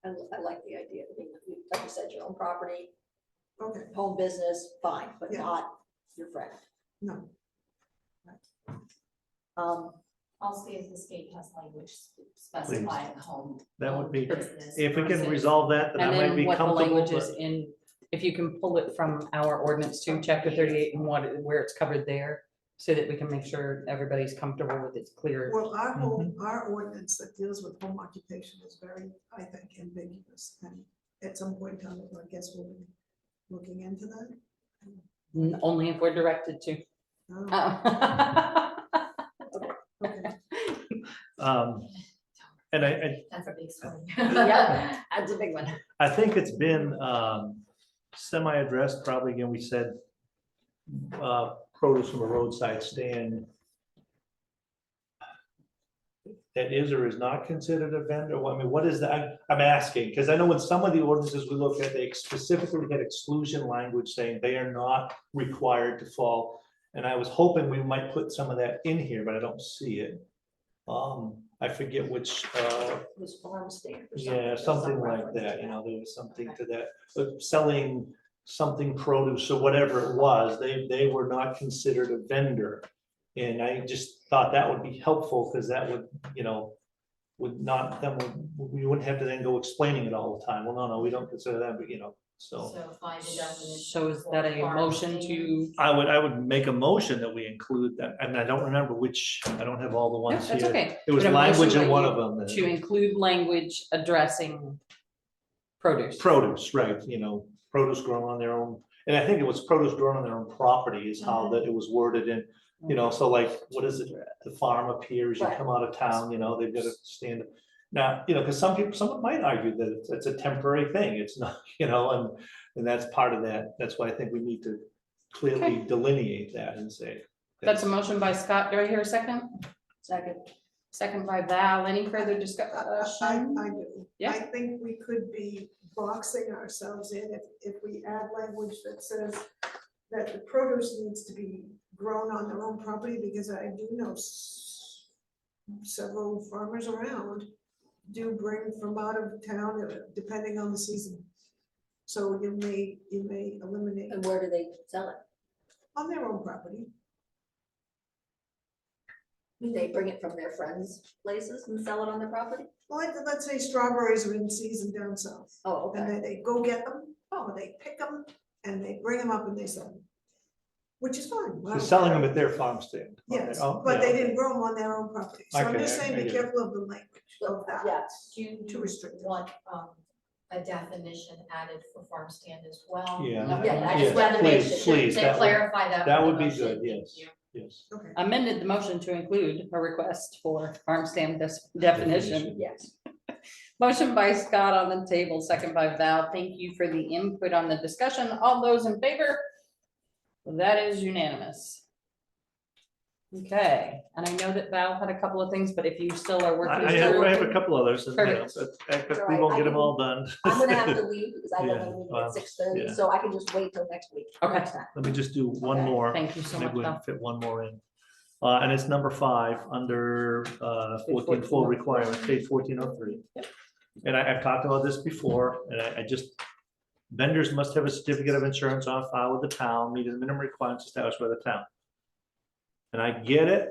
I like the idea of being, like you said, your own property, Okay, home business, fine, but Yeah. not your friend. no, I'll see if the state has language specifying home. That would be, business if we can versus- resolve that, then I And might then be what the comfortable, language is but in, if you can pull it from our ordinance to chapter 38 and where it's covered there, so that we can make sure everybody's comfortable with it's clear. well, our ordinance that deals with home occupation is very, I think, ambiguous. And at some point in time, I guess we'll be looking into that. Only if we're directed to. Oh, Oh. okay. and I That's a big swing. Yeah, that's a big one. I think it's been semi-addressed, probably, again, we said produce from a roadside stand that is or is not considered a vendor. Well, I mean, what is that? I'm asking, because I know in some of the ordinances we look at, they specifically had exclusion language saying they are not required to fall. And I was hoping we might put some of that in here, but I don't see it. I forget which, Who's farm stand or something. yeah, there's something some like reference to that, you know, there was something to that, but selling something produce or whatever it was, they were not considered a vendor. And I just thought that would be helpful, because that would, you know, would not, then we wouldn't have to then go explaining it all the time. Well, no, we don't consider that, but you know, So So find a definition. So is that a for motion farm to? I would make a motion that we include that, and I don't remember which, I don't have all the No, ones that's here. okay. It was But a language motion in by one you of them. To include language addressing produce. Produce, right, produce grown on their own, and I think it was produce grown on their own property is how that it was worded in, so like, what is it? The farm appears, you Right. come out of town, they've got to stand. Now, because someone might argue that it's a temporary thing, it's not, and that's part of that, that's why I think we need to clearly Okay. delineate that and say. That's a motion by Scott. Do I hear a second? Second. Second by Val. Any further I discussion? do. Yeah. I think we could be boxing ourselves in if we add language that says that the produce needs to be grown on their own property, because I do know several farmers around do bring from out of town, depending on the season. So you may eliminate And where do they sell it? on their own property. They bring it from their friends' places and sell it on their property? Well, let's say strawberries are in season down south. Oh, And okay. they go get them, or they pick them, and they bring them up and they sell them. Which is fine. They're selling them at their farm stand. Yes, Oh, but they yeah, didn't grow them on their own property. So I'm Okay, just saying, I be get it. careful of the language of that. Yeah, Do you Too restrictive. want a definition added for farm stand as well? Yeah. No, Yeah, I Yes, just wanted to make please, sure please, To that would, clarify that. that for would the be motion, good, thank yes, you. yes. Okay. Amended the motion to include a request for farm stand definition. yes. Motion by Scott on the table, second by Val. Thank you for the input on the discussion. All those in favor? That is unanimous. Okay, and I know that Val had a couple of things, but if you still are working I have through. a couple others, and, Perfect. but we won't get them all done. I'm gonna have to leave because I Yeah, have a meeting well, at 6:30, yeah. so I can just wait till next week. Okay. Next time. Let me just do one Okay. more. Thank you so Maybe much, we can Val. fit one more in. And it's number 5 under 14 full 1403. requirement, page 1403. And I've talked about this before, and I just, vendors must have a certificate of insurance on file with the town, meeting the minimum requirements established by the town. And I get it.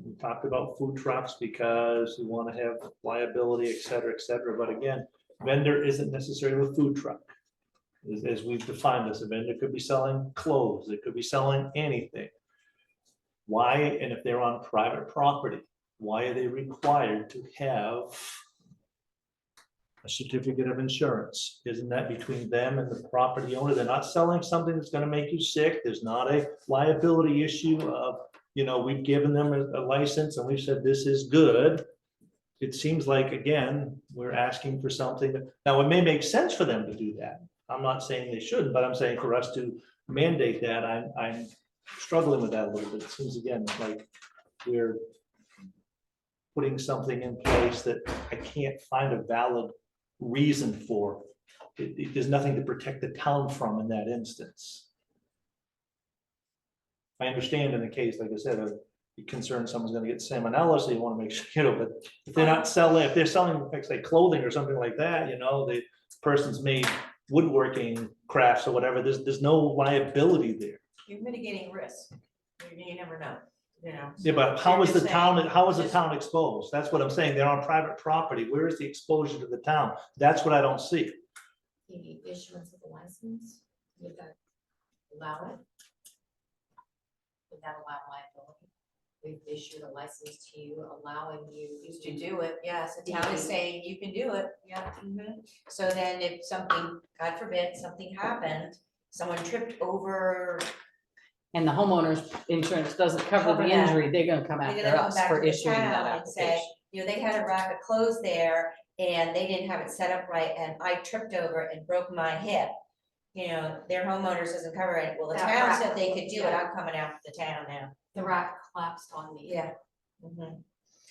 We talked about food trucks because we want to have liability, et cetera, but again, vendor isn't necessarily a food truck. As we've defined this, a vendor could be selling clothes, it could be selling anything. Why, and if they're on private property, why are they required to have a certificate of insurance? Isn't that between them and the property owner? They're not selling something that's gonna make you sick. There's not a liability issue of, we've given them a license and we've said this is good. It seems like, again, we're asking for something that, now it may make sense for them to do that. I'm not saying they shouldn't, but I'm saying for us to mandate that, I'm struggling with that a little bit. It seems again, like we're putting something in place that I can't find a valid reason for. There's nothing to protect the town from in that instance. I understand in the case, like I said, of concerned someone's gonna get salmonella, so you wanna make sure, but if they're not selling, if they're selling, like say, clothing or something like that, the person's made woodworking crafts or whatever, there's no liability there. You're mitigating risk. You never know, Yeah, but So how you're is the just town, saying, how is the just- town exposed? That's what I'm saying. They're on private property. Where is the exposure to the town? That's what I don't see. The issuance of the license, would that allow it? Would that allow liability? We've issued a license to you, allowing you To do it, yes, the town is saying you can do it, yeah. So then if something, God forbid, something happened, someone tripped over, And the homeowner's insurance doesn't cover Cover the that. injury, they're gonna come they're after gonna come us back for to the issuing that town and say, application. they had a rack of clothes there and they didn't have it set up right and I tripped over and broke my hip. Their homeowners doesn't cover it. Well, the That town rack, said they could do it. yeah. I'm coming after the town now. the rack collapsed on me. Yeah.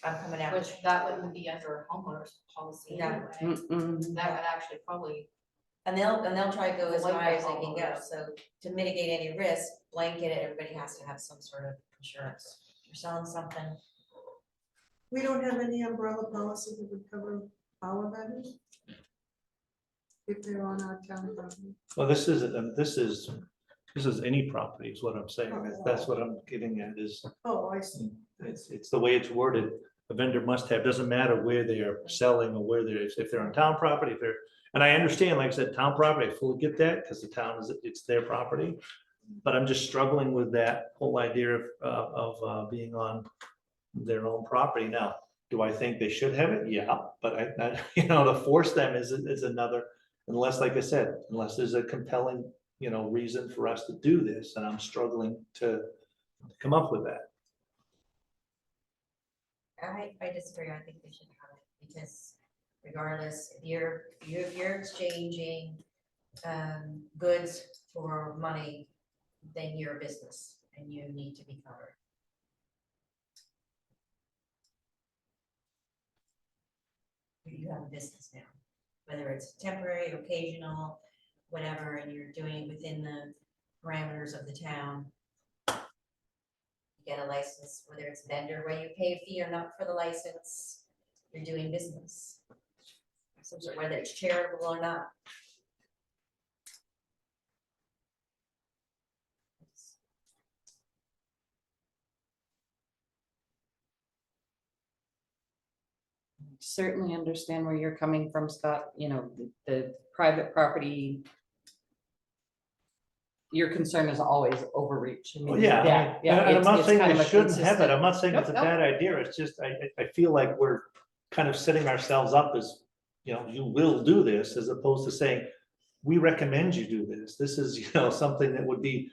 I'm coming after. Which that wouldn't be under a homeowner's policy No. anyway. Mm-mm. That would actually probably, And they'll try to go as Like high as they the can go, homeowners. so to mitigate any risk, blanket it, everybody has to have some sort of insurance. If you're selling something, We don't have any umbrella policy that would cover our vendors if they're on our town property. Well, this is any property is what I'm saying. That's what I'm getting at is, Oh, I see. it's the way it's worded. a vendor must have, doesn't matter where they are selling or where they're, if they're on town property, if they're, and I understand, like I said, town property, I fully get that, because the town is, it's their property. But I'm just struggling with that whole idea of being on their own property. Now, do I think they should have it? Yeah, but I you know, to force them is another, unless, like I said, unless there's a compelling, you know, reason for us to do this, and I'm struggling to come up with that. I disagree. I think they should have it because regardless, if you're exchanging goods for money, then you're a business and you need to be covered. You have a business now, whether it's temporary, occasional, whatever, and you're doing it within the parameters of the town. Get a license, whether it's vendor where you pay a fee or not for the license, you're doing business. So whether it's charitable or not. Certainly understand where you're coming from, Scott, you know, the private property. Your concern is always overreach. I mean, Well, yeah, and I'm it's- not it's saying kind they of a shouldn't have it, consistent- I'm not saying it's a Nope, nope. bad idea, it's just, I feel like we're kind of setting ourselves up as, you know, you will do this, as opposed to saying, we recommend you do this, this is, you know, something that would be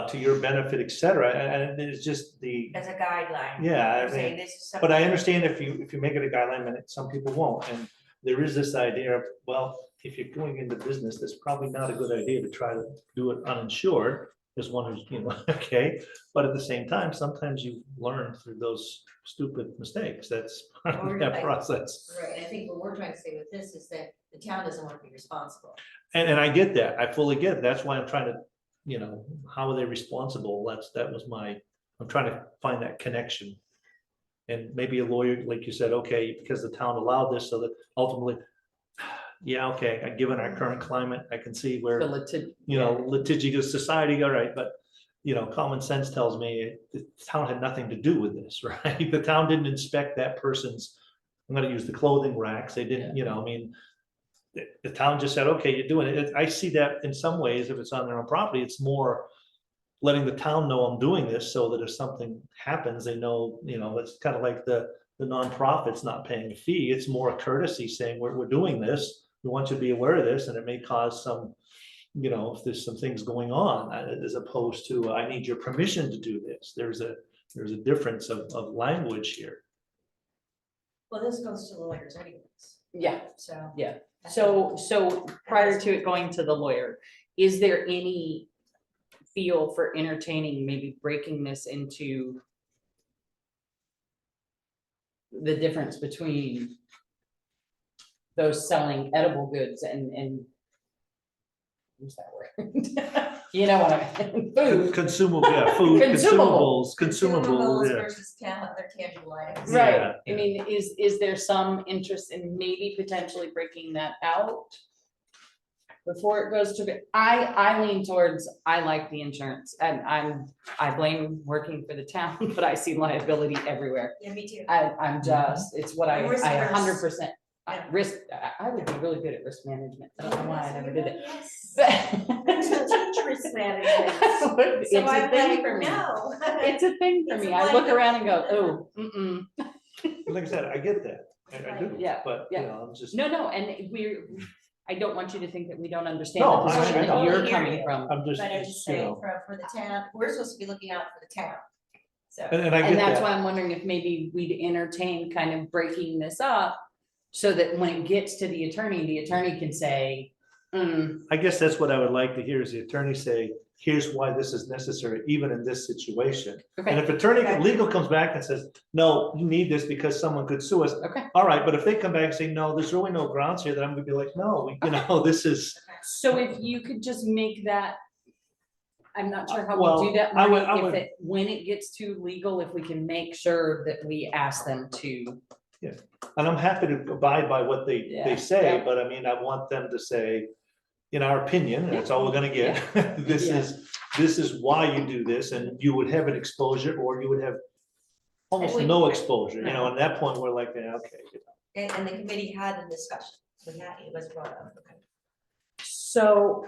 to your benefit, et cetera, and it's just the, As a guideline. yeah, I You're saying mean, this is but I something- understand if you make it a guideline, and some people won't, and there is this idea of, well, if you're going into business, that's probably not a good idea to try to do it uninsured. There's one who's, you know, okay, but at the same time, sometimes you learn through those stupid mistakes, that's part Or of that like- process. Right, and I think what we're trying to say with this is that the town doesn't want to be responsible. And I get that, I fully get it, that's why I'm trying to, you know, how are they responsible, that was my, I'm trying to find that connection. And maybe a lawyer, like you said, okay, because the town allowed this, so that ultimately, yeah, okay, given our current climate, I can see where, The litig- you know, litigious society, all right, but, you know, common sense tells me the town had nothing to do with this, right? The town didn't inspect that person's, I'm gonna use the clothing racks, they didn't, you know, I mean, the town just said, okay, you're doing it. I see that in some ways, if it's on their own property, it's more letting the town know I'm doing this, so that if something happens, they know, you know, it's kind of like the nonprofit's not paying a fee. It's more a courtesy saying, we're doing this. We want you to be aware of this, and it may cause some, you know, if there's some things going on, as opposed to, I need your permission to do this. There's a difference of language here. Well, this goes to lawyers anyways, Yeah, so. yeah. I So prior to it going to the lawyer, is there any feel for entertaining, maybe breaking this into the difference between those selling edible goods and use that word? You know what I mean? Food, Consumable, yeah, food, Consumable. consumables, yeah. Versus other tangible items. right? Yeah, I mean, is there some interest in maybe potentially breaking that out before it goes to, I lean towards, I like the insurance, and I blame working for the town, but I see liability everywhere. Yeah, me too. I'm just, it's what I'm risk averse. 100%, Yeah. risk, I would be really good at risk management, I don't know why I never did it. Yes. To teach risk management. It's So a I'm thing like, for me, no. it's a thing for It's me, a I look life- around and go, oh, mm-mm. Like I said, I get that, I do, Yeah, but, you yeah. know, I'm just, No, and I don't want you to think that we don't understand No, the I- position I that know. you're Totally hear coming you. from. I'm just, But I'm just you saying, know, for the town, we're supposed to be looking out for the town. So. and I And get that's that. why I'm wondering if maybe we'd entertain kind of breaking this up so that when it gets to the attorney can say, I guess that's what I would like to hear is the attorney say, here's why this is necessary, even in this situation. And okay, if attorney, Okay. legal comes back and says, no, you need this because someone could sue us. okay. All right, but if they come back and say, no, there's really no grounds here, then I'm gonna be like, no, you know, this is, So if you could just make that, I'm not sure how Well, we do that, I would- Marty, I if would- it, when it gets too legal, if we can make sure that we ask them to. and I'm happy to abide by what they Yeah, say, yeah. but I mean, I want them to say, in our opinion, and that's all we're gonna get, this Yeah. is why you do this, and you would have an exposure, or you would have almost we- no exposure, you know, at that point, we're like, yeah, okay. And the committee had a discussion when that it was brought up. Okay. So,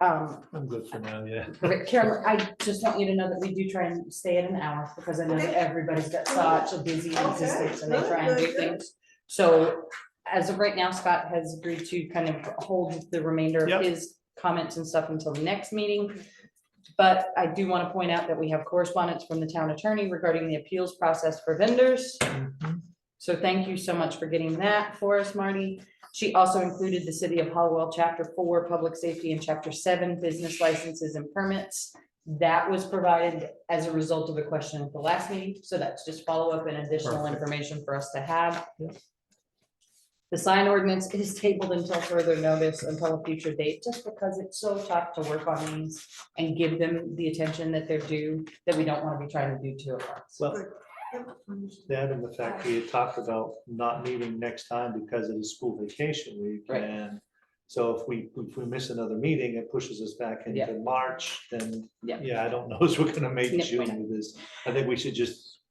I'm good for now, yeah. Carolyn, I just want you to know that we do try and stay at an hour, because I know that Okay. everybody's got such a busy Okay. existence and they Good, try and do good, good. things. So as of right now, Scott has agreed to kind of hold the remainder Yep. of his comments and stuff until the next meeting. But I do want to point out that we have correspondence from the town attorney regarding the appeals process for vendors. Mhm. So thank you so much for getting that for us, Marty. She also included the City of Hallwell, Chapter 4, Public Safety, and Chapter 7, Business Licenses and Permits. That was provided as a result of a question at the last meeting, so that's just follow-up and additional Perfect. information for us to have. Yep. The sign ordinance is tabled until further notice, until a future date, just because it's so tough to work on these and give them the attention that they're due, that we don't want to be trying to do two at once. Well, Yep. that and the fact we had talked about not meeting next time because of the school vacation week. Right. And so if we miss another meeting, it pushes us back Yeah. into March, then, Yeah. yeah, I don't know if we're gonna make Yep. June with this. I think we should just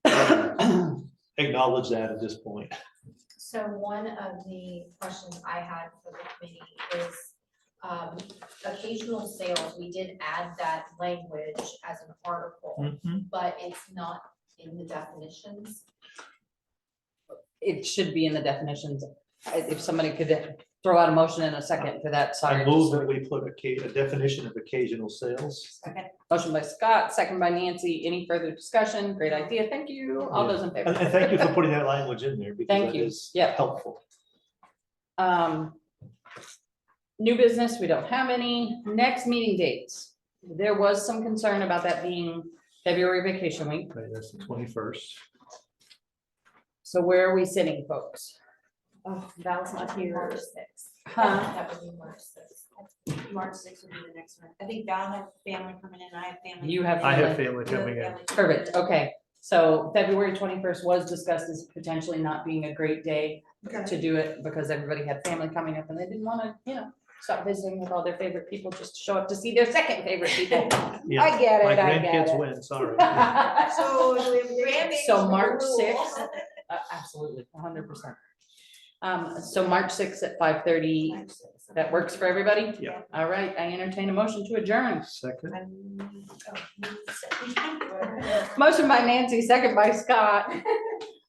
acknowledge that at this point. So one of the questions I had for the committee is, occasional sales, we did add that language as an article, Mhm. but it's not in the definitions. It should be in the definitions. If somebody could throw out a motion in a second for that, sorry. I move that we put a definition of occasional sales. Second. Motion by Scott, second by Nancy. Any further discussion? Great idea. Thank you. All Yeah. those in favor? And thank you for putting that language in there because Thank that you. is Yeah. helpful. New business, we don't have any. Next meeting dates. There was some concern about that being February vacation week. Right, that's the 21st. So where are we sitting, folks? Oh, Val's not here. March 6th. Huh? That would be March 6th. March 6th would be the next one. I think Val has family coming in, I have family. You have I have family. family coming in. Perfect. Okay. So February 21st was discussed as potentially not being a great day Okay. to do it because everybody had family coming up and they didn't want to, stop visiting with all their favorite people just to show up to see their second favorite people. Yeah, I get my it, I grandkids get win, sorry. it. So do we have a date? So March 6th, absolutely, 100%. So March 6th at 5:30, that works for everybody? Yeah. All right, I entertain a motion to adjourn. Second. Motion by Nancy, second by Scott.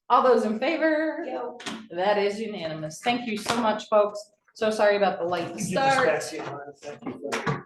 All those in favor? That is unanimous. Thank you so much, folks. So sorry about the late start. Thank you.